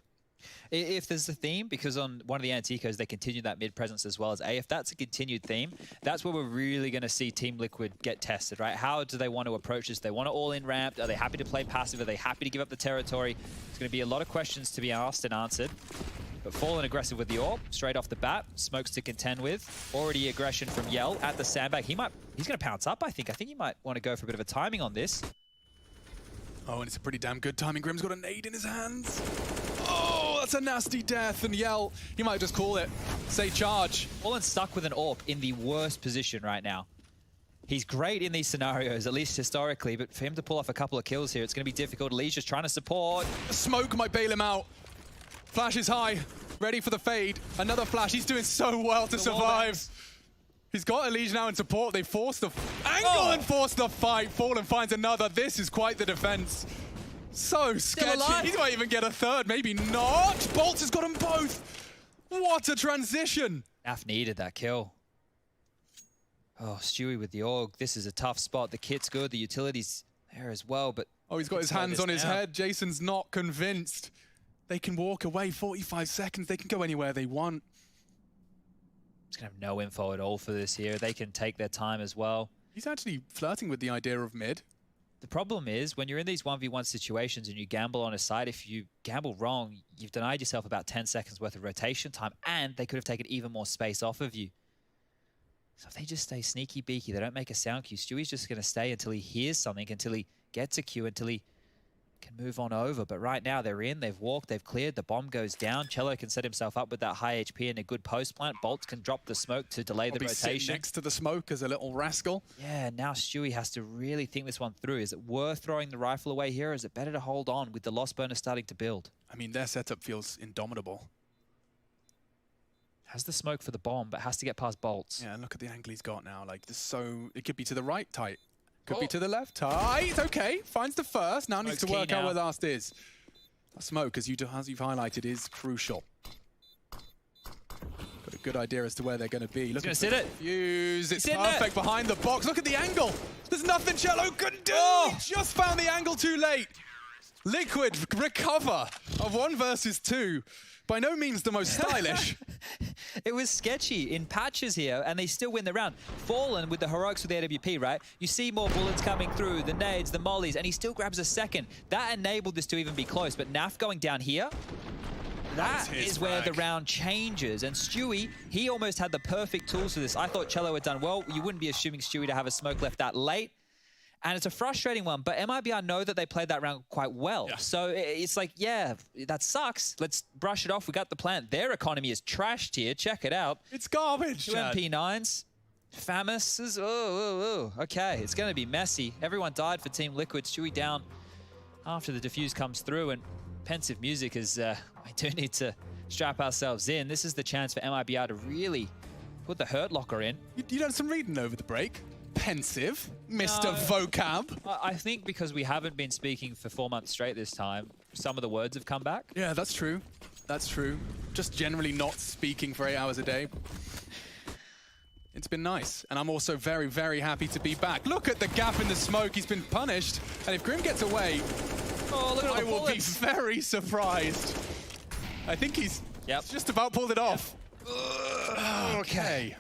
If there's a theme, because on one of the Anticos, they continue that mid presence as well as A. If that's a continued theme, that's where we're really going to see Team Liquid get tested, right? How do they want to approach this? They want to all-in ramp? Are they happy to play passive? Are they happy to give up the territory? There's going to be a lot of questions to be asked and answered. But Fallen aggressive with the AWP, straight off the bat. Smokes to contend with. Already aggression from Yell at the sandbag. He's going to pounce up, I think. I think he might want to go for a bit of a timing on this. Oh, and it's a pretty damn good timing. Grim's got a nade in his hands. Oh, that's a nasty death. And Yell, he might just call it. Say charge. Fallen stuck with an AWP in the worst position right now. He's great in these scenarios, at least historically, but for him to pull off a couple of kills here, it's going to be difficult. Lee's just trying to support. Smoke might bail him out. Flash is high, ready for the fade. Another flash, he's doing so well to survive. He's got Elige now in support. They force the angle and force the fight. Fallen finds another. This is quite the defense. So sketchy. He might even get a third, maybe not. Bolt has got them both. What a transition. Naf needed that kill. Oh, Stewie with the AUG. This is a tough spot. The kit's good, the utility's there as well, but... Oh, he's got his hands on his head. Jason's not convinced. They can walk away 45 seconds. They can go anywhere they want. He's going to have no info at all for this here. They can take their time as well. He's actually flirting with the idea of mid. The problem is, when you're in these 1v1 situations and you gamble on a side, if you gamble wrong, you've denied yourself about 10 seconds worth of rotation time, and they could have taken even more space off of you. So if they just stay sneaky beaky, they don't make a sound cue, Stewie's just going to stay until he hears something, until he gets a cue, until he can move on over. But right now they're in, they've walked, they've cleared, the bomb goes down. Cello can set himself up with that high HP and a good post plant. Bolt can drop the smoke to delay the rotation. Next to the smoke as a little rascal. Yeah, now Stewie has to really think this one through. Is it worth throwing the rifle away here, or is it better to hold on with the loss burner starting to build? I mean, their setup feels indomitable. Has the smoke for the bomb, but has to get past Bolts. Yeah, and look at the angle he's got now. Like, it could be to the right, tight. Could be to the left, tight. Okay, finds the first. Now needs to work out where last is. That smoke, as you've highlighted, is crucial. Got a good idea as to where they're going to be. Look at sit it. Fuse. It's perfect behind the box. Look at the angle. There's nothing Cello couldn't do. He just found the angle too late. Liquid recover of 1 versus 2. By no means the most stylish. It was sketchy in patches here, and they still win the round. Fallen with the heroics with the AWP, right? You see more bullets coming through, the nades, the mollies, and he still grabs a second. That enabled this to even be close, but Naf going down here, that is where the round changes. And Stewie, he almost had the perfect tools for this. I thought Cello had done well. You wouldn't be assuming Stewie to have a smoke left that late. And it's a frustrating one, but MIBR know that they played that round quite well. Yeah. So it's like, yeah, that sucks. Let's brush it off. We got the plant. Their economy is trashed here. Check it out. It's garbage, 2 Chad. MP9s. Famous. Okay, it's going to be messy. Everyone died for Team Liquid. Stewie down after the defuse comes through, and pensive music is, we do need to strap ourselves in. This is the chance for MIBR to really put the hurt locker in. You done some reading over the break? Pensive, Mr. No. Vocab. I think because we haven't been speaking for 4 months straight this time, some of the words have come back. Yeah, that's true. That's true. Just generally not speaking for 8 hours a day. It's been nice. And I'm also very, very happy to be back. Look at the gap in the smoke. He's been punished. And if Grim gets away, Oh, look at all I the will be bullets. very surprised. I think he's just about pulled it off. Okay.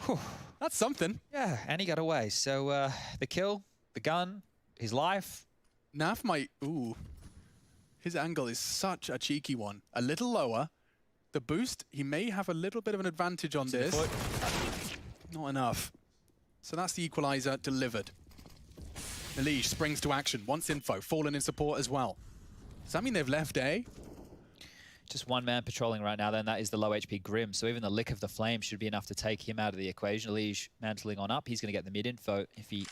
Whew. That's something. Yeah, and he got away. So the kill, the gun, his life. Naf might... Ooh. His angle is such a cheeky one. A little lower. The boost, he may have a little bit of an advantage on this. Not enough. So that's the equalizer delivered. Elige springs to action. Wants info. Fallen in support as well. Does that mean they've left A? Just one man patrolling right now, then that is the low HP Grim. So even the lick of the flame should be enough to take him out of the equation. Elige mantling on up. He's going to get the mid info if he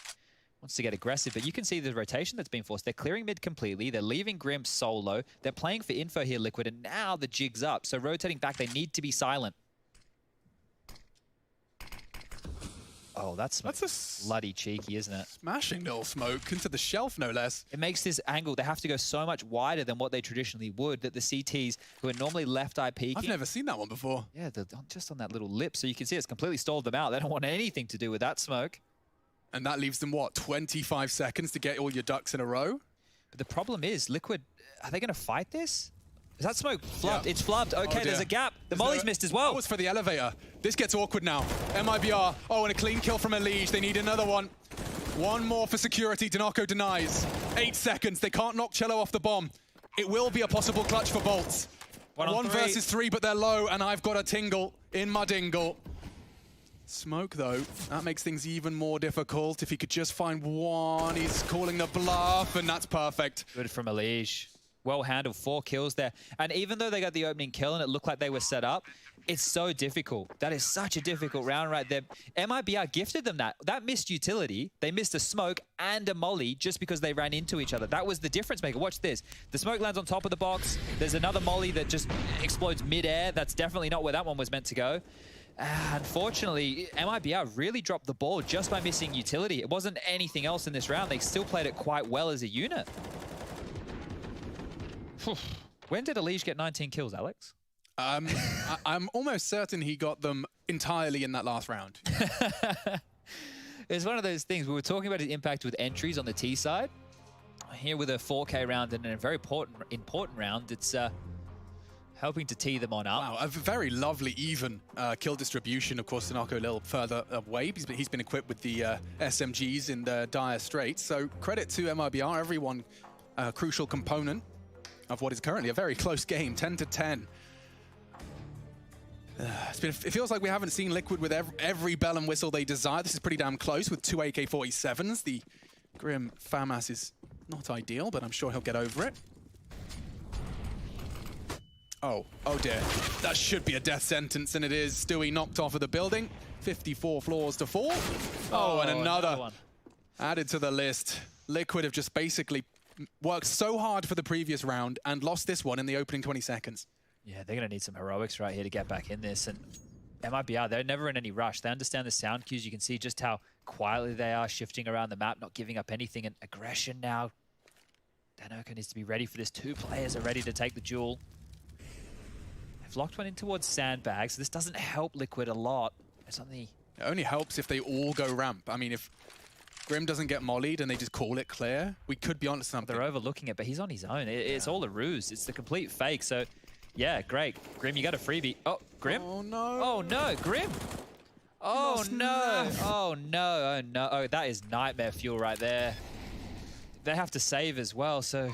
wants to get aggressive. But you can see the rotation that's been forced. They're clearing mid completely. They're leaving Grim solo. They're playing for info here, Liquid, and now the jig's up. So rotating back, they need to be silent. Oh, that's bloody cheeky, isn't it? Smashing little smoke into the shelf, no less. It makes this angle, they have to go so much wider than what they traditionally would, that the CTs, who are normally left eye peeking... I've never seen that one before. Yeah, just on that little lip, so you can see it's completely stalled them out. They don't want anything to do with that smoke. And that leaves them, what, 25 seconds to get all your ducks in a row? But the problem is, Liquid, are they going to fight this? Is that smoke flubbed? Yeah. It's flubbed. Okay, there's a gap. The molly's missed as well. That was for the elevator. This gets awkward now. MIBR. Oh, and a clean kill from Elige. They need another one. One more for security. Dinoco denies. 8 seconds. They can't knock Cello off the bomb. It will be a possible clutch for Bolts. One versus 3, but they're low, and I've got a tingle in my dingle. Smoke, though, that makes things even more difficult. If he could just find one, he's calling the bluff, and that's perfect. Good from Elige. Well handled, 4 kills there. And even though they got the opening kill and it looked like they were set up, it's so difficult. That is such a difficult round right there. MIBR gifted them that. That missed utility. They missed a smoke and a molly just because they ran into each other. That was the difference maker. Watch this. The smoke lands on top of the box. There's another molly that just explodes mid-air. That's definitely not where that one was meant to go. Unfortunately, MIBR really dropped the ball just by missing utility. It wasn't anything else in this round. They still played it quite well as a unit. When did Elige get 19 kills, Alex? I'm almost certain he got them entirely in that last round. It's one of those things. We were talking about his impact with entries on the T side. Here with a 4K round and a very important round, it's helping to tee them on up. Wow, a very lovely, even kill distribution. Of course, Dinoco a little further away. He's been equipped with the SMGs in the dire straits. So credit to MIBR, everyone a crucial component of what is currently a very close game, 10-10. It feels like we haven't seen Liquid with every bell and whistle they desire. This is pretty damn close with 2 AK-47s. The Grim FAMAS is not ideal, but I'm sure he'll get over it. Oh dear. That should be a death sentence, and it is. Stewie knocked off of the building. 54 floors to fall. Oh, and another one added to the list. Liquid have just basically worked so hard for the previous round and lost this one in the opening 20 seconds. Yeah, they're going to need some heroics right here to get back in this. And MIBR, they're never in any rush. They understand the sound cues. You can see just how quietly they are, shifting around the map, not giving up anything. And aggression now. Dinoco needs to be ready for this. 2 players are ready to take the duel. They've locked one in towards Sandbag, so this doesn't help Liquid a lot. It's only... It only helps if they all go ramp. I mean, if Grim doesn't get mollied and they just call it clear, we could be onto something. They're overlooking it, but he's on his own. It's all a ruse. It's the complete fake. So, yeah, great. Grim, you got a freebie. Oh, Grim? Oh, no. Oh, no. Grim? Oh, no. Oh, no. Oh, no. Oh, that is nightmare fuel right there. They have to save as well, so...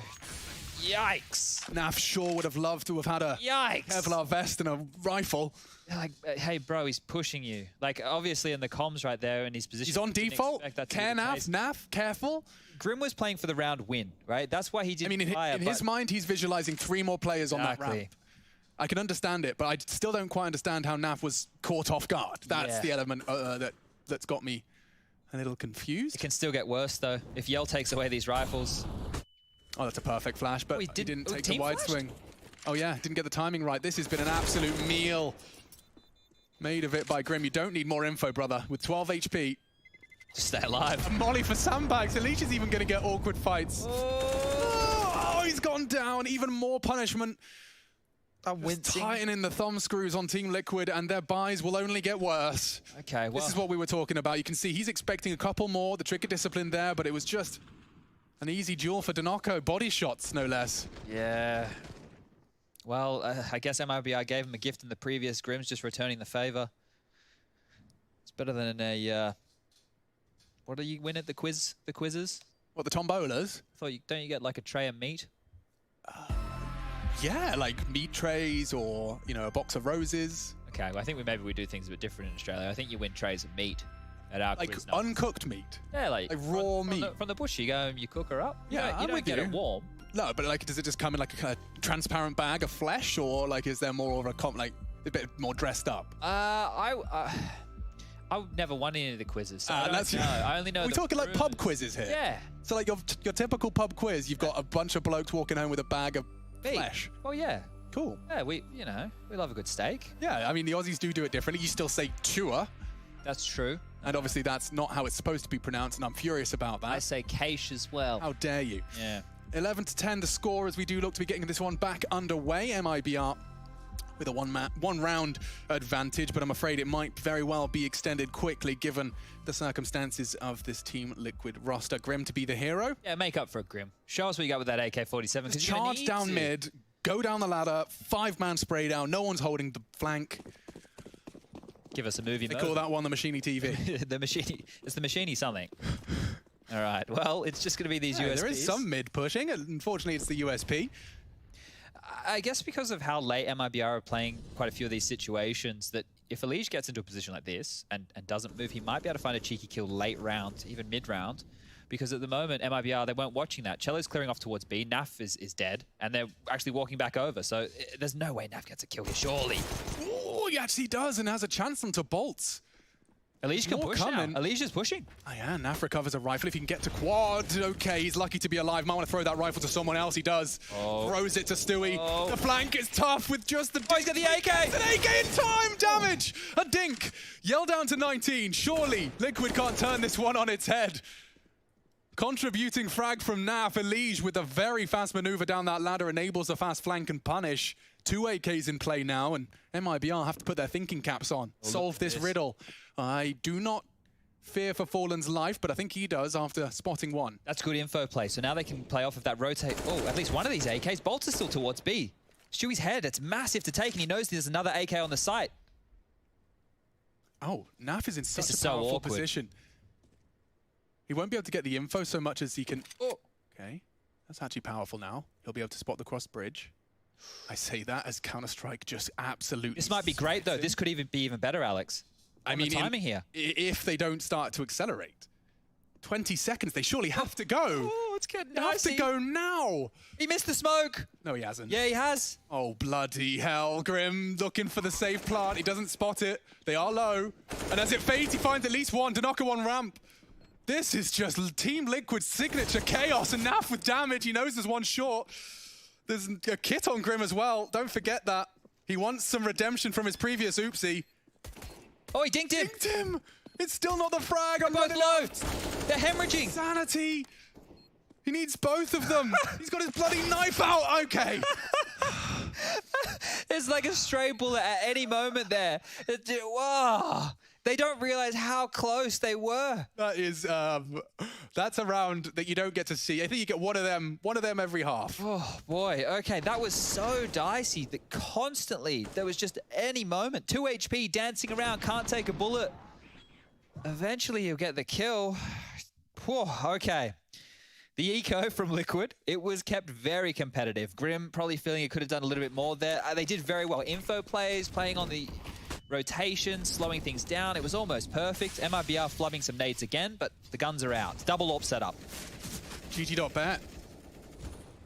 Yikes. Naf sure would have loved to have had a Yikes. Kevlar vest and a rifle. Like, hey, bro, he's pushing you. Like, obviously in the comms right there in his position. He's on you didn't default. expect that to be Care the Naf, case. Naf, careful. Grim was playing for the round win, right? That's why he didn't I mean, fire, in his but- mind, he's visualizing 3 more players on that Exactly. ramp. I can understand it, but I still don't quite understand how Naf was caught off guard. That's Yeah. the element that's got me a little confused. It can still get worse, though, if Yell takes away these rifles. Oh, that's a perfect flash, but Oh, he he didn't oh, take the team wide flashed? swing. Oh yeah, didn't get the timing right. This has been an absolute meal made of it by Grim. You don't need more info, brother. With 12 HP, Just stay alive. a molly for sandbags. At least he's even going to get awkward fights. Oh, he's gone down. Even more punishment. I'm Just tightening the thumb screws on Team Liquid, and their buys will only get worse. Okay, well, This is what we were talking about. You can see he's expecting a couple more. The trigger discipline there, but it was just an easy duel for Danoko. Body shots, no less. yeah. Well, I guess MIBR gave him a gift in the previous. Grim's just returning the favor. It's better than a, what do you win at the quizzes? What, the tombolas? Don't you get like a tray of meat? Yeah, like meat trays or, you know, a box of roses. Okay, well, I think maybe we do things a bit different in Australia. I think you win trays of meat at our Like quiz nights. uncooked meat. Yeah, like raw meat. From the bush. You go and you cook her up. Yeah, you I'm don't with get you. it warm. No, but like, does it just come in like a kind of transparent bag of flesh, or like, is there more of a bit more dressed up? I never won any of the quizzes, so I don't that's know. I only know. We're the talking like pub rumors. quizzes here. Yeah. So like your typical pub quiz, you've got a bunch of blokes walking home with a bag of Meat. flesh. Well, yeah. Cool. Yeah, we love a good steak. Yeah, I mean, the Aussies do it differently. You still say chua, That's true. and obviously that's not how it's supposed to be pronounced, and I'm furious about that. I say quiche as well. How dare you? Yeah. 11-10 the score as we do look to be getting this one back underway. MIBR with a one round advantage, but I'm afraid it might very well be extended quickly given the circumstances of this Team Liquid roster. Grim to be the hero. Yeah, make up for it, Grim. Show us what you got with that AK-47. Just 'cause you're gonna charge need down to. mid, go down the ladder, 5-man spray down, no one's holding the flank. Give us a movie They mode. call that one the Machini TV. the machine. It's the machiney something. All right. Well, it's just going to be these Yeah, USPs. there is some mid pushing. Unfortunately, it's the USP. I guess because of how late MIBR are playing quite a few of these situations, that if Elige gets into a position like this and doesn't move, he might be able to find a cheeky kill late round, even mid-round. Because at the moment, MIBR, they weren't watching that. Cello's clearing off towards B. Naf is dead, and they're actually walking back over. So there's no way Naf gets a kill here, surely. Oh, he actually does and has a chance onto bolts. Elige can more push coming. now. Elige is pushing. Oh yeah, Naf recovers a rifle. If he can get to quad, okay, he's lucky to be alive. Might want to throw that rifle to someone else. He does. Oh. Throws it to Stewie. Oh. The flank is tough with just the... Oh, he's got the AK! It's an AK in time! Damage! A dink! Yell down to 19. Surely Liquid can't turn this one on its head. Contributing frag from Naf. Elige with a very fast maneuver down that ladder enables a fast flank and punish. 2 AKs in play now, and MIBR have to put their thinking caps on. Solve this riddle. I do not fear for Fallen's life, but I think he does after spotting one. That's good info play. So now they can play off of that rotate. Oh, at least one of these AKs. Bolts is still towards B. Stewie's head, it's massive to take, and he knows there's another AK on the site. Oh, Naf is in such is a so powerful awkward. position. He won't be able to get the info so much as he can... Oh. Okay, that's actually powerful now. He'll be able to spot the cross bridge. I say that as Counter-Strike just absolutely... This might be great, though. This could even be even better, Alex. I mean, the timing here. If they don't start to accelerate. 20 seconds, they surely have to go. Oh, it's getting They have to dicey. go now. He missed the smoke. No, he hasn't. Yeah, he has. Oh, bloody hell. Grim looking for the safe plant. He doesn't spot it. They are low. And as it fades, he finds at least one. Danoko on ramp. This is just Team Liquid's signature chaos. And Naf with damage. He knows there's one short. There's a kit on Grim as well. Don't forget that. He wants some redemption from his previous oopsie. Oh, he dinked him. Dinked him. It's still not the frag. I'm Both running low. out. They're hemorrhaging. Sanity. He needs both of them. He's got his bloody knife out. Okay. There's like a stray bullet at any moment there. Whoa. They don't realize how close they were. That is, that's a round that you don't get to see. I think you get one of them every half. Oh, boy. Okay, that was so dicey that constantly there was just any moment. 2 HP dancing around, can't take a bullet. Eventually you'll get the kill. Whew, okay. The eco from Liquid, it was kept very competitive. Grim probably feeling it could have done a little bit more there. They did very well. Info plays, playing on the rotation, slowing things down. It was almost perfect. MIBR flubbing some nades again, but the guns are out. Double AWP set up. GG.bet.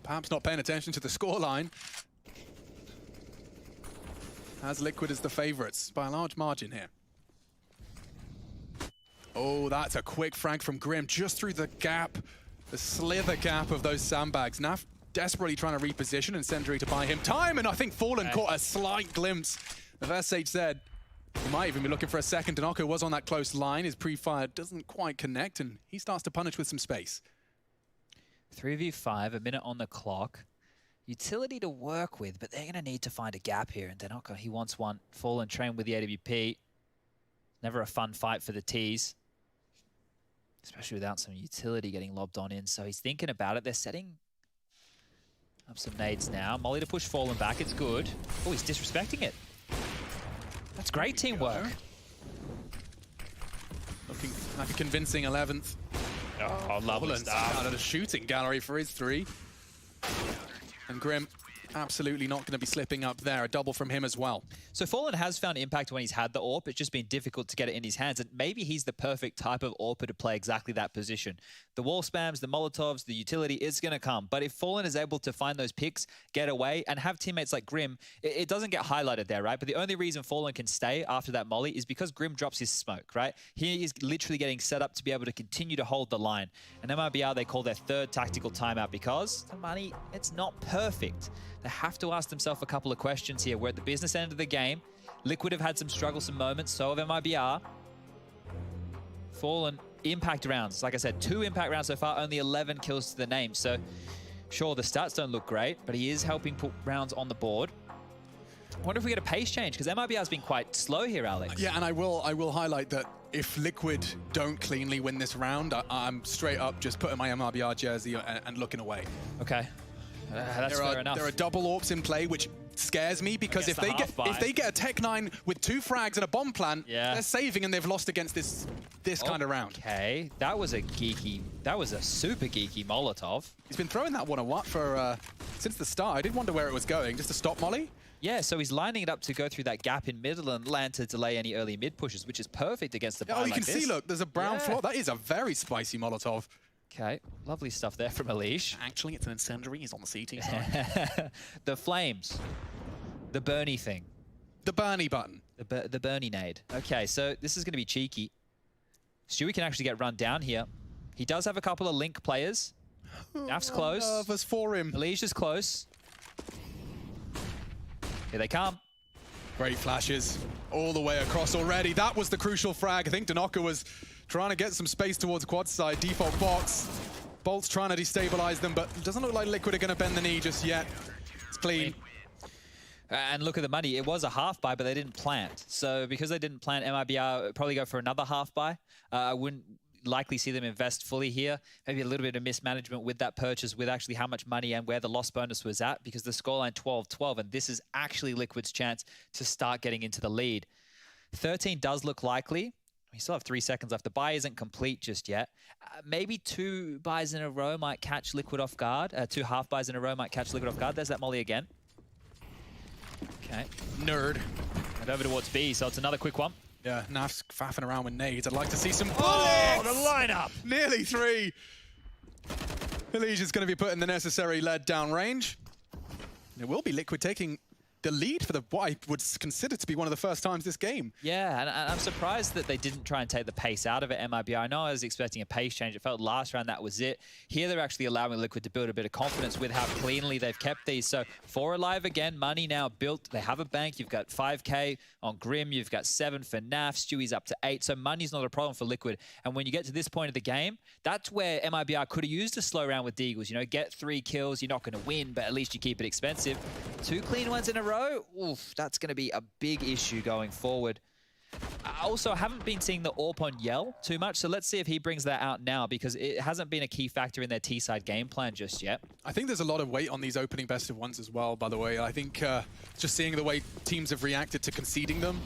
Perhaps not paying attention to the scoreline. Has Liquid as the favorites by a large margin here. Oh, that's a quick frag from Grim just through the gap, the slither gap of those sandbags. Naf desperately trying to reposition and Incendiary to buy him time, and I think Fallen caught a slight glimpse of SHZ. He might even be looking for a second. Danoko was on that close line. His pre-fire doesn't quite connect, and he starts to punish with some space. 3v5, a minute on the clock. Utility to work with, but they're going to need to find a gap here. And Danoko, he wants one. Fallen train with the AWP. Never a fun fight for the T's, especially without some utility getting lobbed on in. So he's thinking about it. They're setting up some nades now. Molly to push Fallen back. It's good. Oh, he's disrespecting it. That's great teamwork. Looking like a convincing 11th. Oh, lovely Fallen stuff. out of the shooting gallery for his 3. And Grim absolutely not going to be slipping up there. A double from him as well. So Fallen has found impact when he's had the AWP. It's just been difficult to get it in his hands. And maybe he's the perfect type of AWPer to play exactly that position. The wall spams, the Molotovs, the utility is going to come. But if Fallen is able to find those picks, get away, and have teammates like Grim, it doesn't get highlighted there, right? But the only reason Fallen can stay after that molly is because Grim drops his smoke, right? He is literally getting set up to be able to continue to hold the line. And MIBR, they call their 3rd tactical timeout because the money, it's not perfect. They have to ask themselves a couple of questions here. We're at the business end of the game. Liquid have had some troublesome moments, so have MIBR. Fallen impact rounds. Like I said, 2 impact rounds so far, only 11 kills to the name. So sure, the stats don't look great, but he is helping put rounds on the board. I wonder if we get a pace change, because MIBR has been quite slow here, Alex. Yeah, and I will highlight that if Liquid don't cleanly win this round, I'm straight up just putting my MIBR jersey and looking away. Okay. That's fair enough. There are double AWPs in play, which scares me because if they get a Tech 9 with 2 frags and a bomb plant, they're saving and they've lost against this kind of round. Okay, that was a super geeky Molotov. He's been throwing that one a what for since the start. I did wonder where it was going, just to stop Molly. Yeah, so he's lining it up to go through that gap in middle and land to delay any early mid pushes, which is perfect against the buy Oh, you like can see, look, there's a brown floor. That is a very spicy Molotov. Okay, lovely stuff there from Elish. Actually, it's an incendiary. He's on the CT side. The flames. The Bernie thing. The Bernie button. The Bernie nade. Okay, so this is going to be cheeky. Stewie can actually get run down here. He does have a couple of Link players. Naf's close. Nervous for him. Elish is close. Here they come. Great flashes all the way across already. That was the crucial frag. I think Danoko was trying to get some space towards quad side. Default box. Bolt's trying to destabilize them, but it doesn't look like Liquid are going to bend the knee just yet. It's clean. And look at the money. It was a half buy, but they didn't plant. So because they didn't plant, MIBR probably go for another half buy. I wouldn't likely see them invest fully here. Maybe a little bit of mismanagement with that purchase, with actually how much money and where the loss bonus was at, because the scoreline 12-12, and this is actually Liquid's chance to start getting into the lead. 13 does look likely. We still have 3 seconds left. The buy isn't complete just yet. Maybe 2 buys in a row might catch Liquid off guard. 2 half buys in a row might catch Liquid off guard. There's that molly again. Okay. Nerd. And over towards B, so it's another quick one. Yeah, Naf's faffing around with nades. I'd like to see some bullets! Oh, the lineup! Nearly 3. Elish is going to be putting the necessary lead down range. It will be Liquid taking the lead for what I would consider to be one of the first times this game. Yeah, and I'm surprised that they didn't try and take the pace out of it, MIBR. I know I was expecting a pace change. It felt last round that was it. Here they're actually allowing Liquid to build a bit of confidence with how cleanly they've kept these. So 4 alive again, money now built. They have a bank. You've got 5K on Grim. You've got 7 for Naf. Stewie's up to 8. So money's not a problem for Liquid. And when you get to this point of the game, that's where MIBR could have used a slow round with Deagles. You know, get 3 kills. You're not going to win, but at least you keep it expensive. 2 clean ones in a row. Oof. That's going to be a big issue going forward. Also, I haven't been seeing the AWP on Yell too much, so let's see if he brings that out now, because it hasn't been a key factor in their T-side game plan just yet. I think there's a lot of weight on these opening best of ones as well, by the way. I think just seeing the way teams have reacted to conceding them.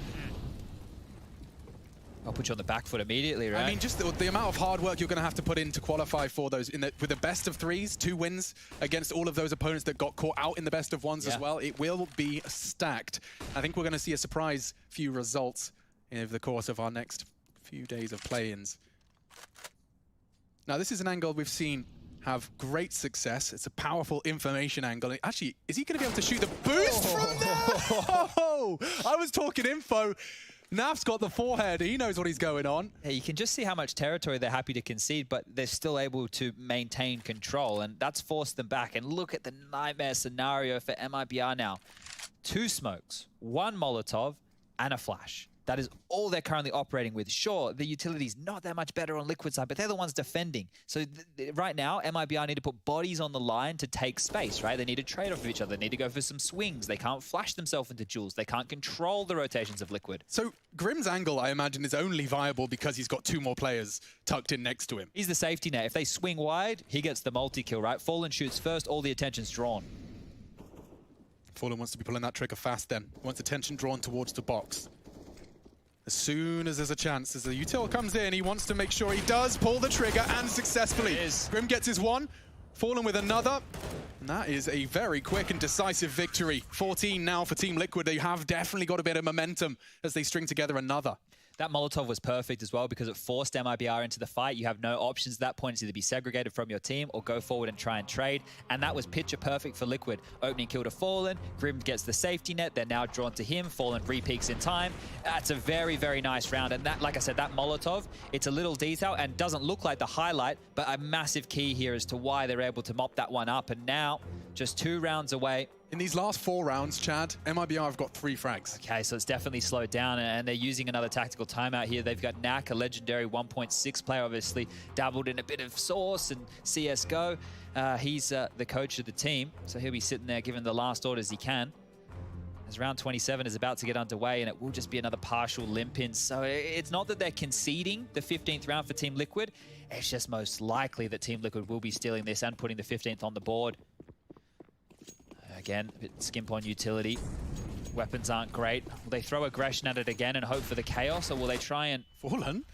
I'll put you on the back foot immediately, right? I mean, just the amount of hard work you're going to have to put in to qualify for those with the best of threes, 2 wins against all of those opponents that got caught out in the best of ones as well. It will be stacked. I think we're going to see a surprise few results in the course of our next few days of play-ins. Now, this is an angle we've seen have great success. It's a powerful information angle. Actually, is he going to be able to shoot the boost from there? Oh, I was talking info. Naf's got the forehead. He knows what he's going on. Yeah, you can just see how much territory they're happy to concede, but they're still able to maintain control, and that's forced them back. And look at the nightmare scenario for MIBR now. 2 smokes, 1 Molotov, and a flash. That is all they're currently operating with. Sure, the utility's not that much better on Liquid side, but they're the ones defending. So right now, MIBR need to put bodies on the line to take space, right? They need to trade off of each other. They need to go for some swings. They can't flash themselves into duels. They can't control the rotations of Liquid. So Grim's angle, I imagine, is only viable because he's got 2 more players tucked in next to him. He's the safety net. If they swing wide, he gets the multi-kill, right? Fallen shoots first, all the attention's drawn. Fallen wants to be pulling that trigger fast then. Wants attention drawn towards the box. As soon as there's a chance, as the util comes in, he wants to make sure he does pull the trigger, and successfully. Grim gets his 1, Fallen with another. And that is a very quick and decisive victory. 14 now for Team Liquid. They have definitely got a bit of momentum as they string together another. That Molotov was perfect as well because it forced MIBR into the fight. You have no options at that point. It's either be segregated from your team or go forward and try and trade. And that was picture perfect for Liquid. Opening kill to Fallen. Grim gets the safety net. They're now drawn to him. Fallen re-peaks in time. That's a very, very nice round. And that, like I said, that Molotov, it's a little detail and doesn't look like the highlight, but a massive key here as to why they're able to mop that one up. And now, just 2 rounds away. In these last 4 rounds, Chad, MIBR have got 3 frags. Okay, so it's definitely slowed down, and they're using another tactical timeout here. They've got Knack, a legendary 1.6 player, obviously dabbled in a bit of Source and CSGO. He's the coach of the team, so he'll be sitting there giving the last orders he can. As round 27 is about to get underway, and it will just be another partial limp in. So it's not that they're conceding the 15th round for Team Liquid. It's just most likely that Team Liquid will be stealing this and putting the 15th on the board. Again, a bit skimp on utility. Weapons aren't great. Will they throw aggression at it again and hope for the chaos, or will they try and... Fallen.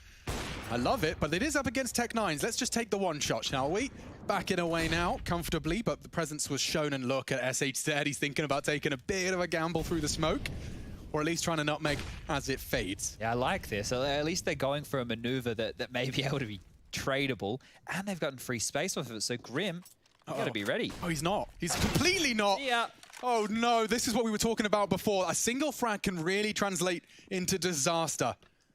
I love it, but it is up against Tech9s. Let's just take the 1 shot, shall we? Backing away now, comfortably, but the presence was shown, and look at SHZ. He's thinking about taking a bit of a gamble through the smoke, or at least trying to nutmeg as it fades. Yeah, I like this. At least they're going for a maneuver that may be able to be tradable, and they've gotten free space off of it. So Grim, you gotta be ready. Oh, he's not. He's completely not. Yeah. Oh no, this is what we were talking about before. A single frag can really translate into disaster.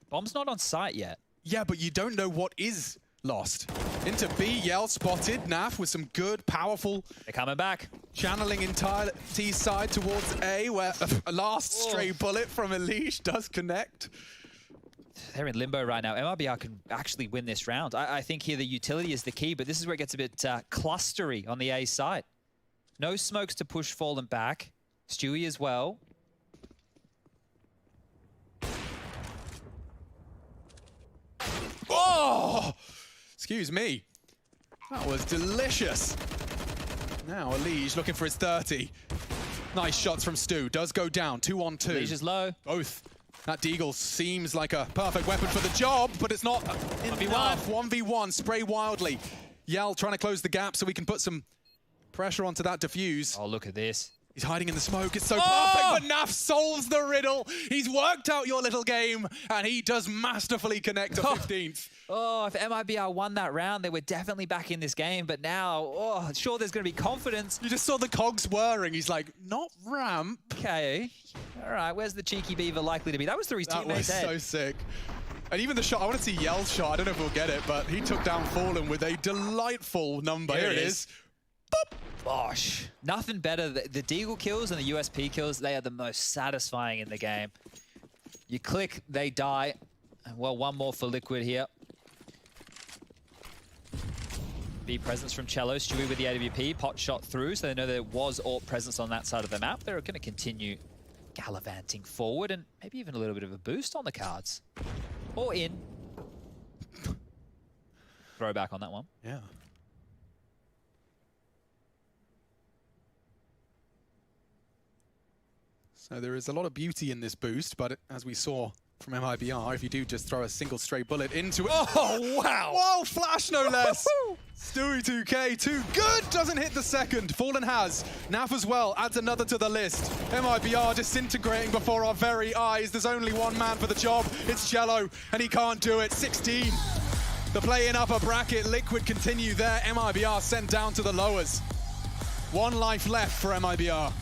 Bomb's not on site yet. Yeah, but you don't know what is lost. Into B, Yell spotted. Naf with some good, powerful... They're coming back. Channeling entire T side towards A, where a last stray bullet from Elish does connect. They're in limbo right now. MIBR can actually win this round. I think here the utility is the key, but this is where it gets a bit clustery on the A side. No smokes to push Fallen back. Stewie as well. Oh! Excuse me. That was delicious. Now Elish looking for his 30. Nice shots from Stu. Does go down. 2 on 2. Elish is low. Both. That Deagle seems like a perfect weapon for the job, but it's not enough. 1v1, spray wildly. Yell trying to close the gap so we can put some pressure onto that defuse. Oh, look at this. He's hiding in the smoke. It's so perfect, but Naf solves the riddle. He's worked out your little game, and he does masterfully connect to 15th. Oh, if MIBR won that round, they were definitely back in this game. But now, oh, sure, there's going to be confidence. You just saw the cogs whirring. He's like, not ramp. Okay. All right, where's the cheeky beaver likely to be? That was through his teammate's head. That was so sick. And even the shot, I want to see Yell's shot. I don't know if we'll get it, but he took down Fallen with a delightful number. Here it is. Boop. Bosh. Nothing better. The Deagle kills and the USP kills, they are the most satisfying in the game. You click, they die. Well, 1 more for Liquid here. B presence from Cello. Stewie with the AWP. Pot shot through, so they know there was AWP presence on that side of the map. They're going to continue gallivanting forward and maybe even a little bit of a boost on the cards. Or in. Throwback on that one. Yeah. So there is a lot of beauty in this boost, but as we saw from MIBR if you do just throw a single stray bullet into it. Oh, wow. Whoa, flash no less. Stewie 2K, too good, doesn't hit the second. Fallen has. Naf as well, adds another to the list. MIBR disintegrating before our very eyes. There's only one man for the job. It's Jello, and he can't do it. 16. The play in upper bracket. Liquid continue there. MIBR sent down to the lowers. One life left for MIBR.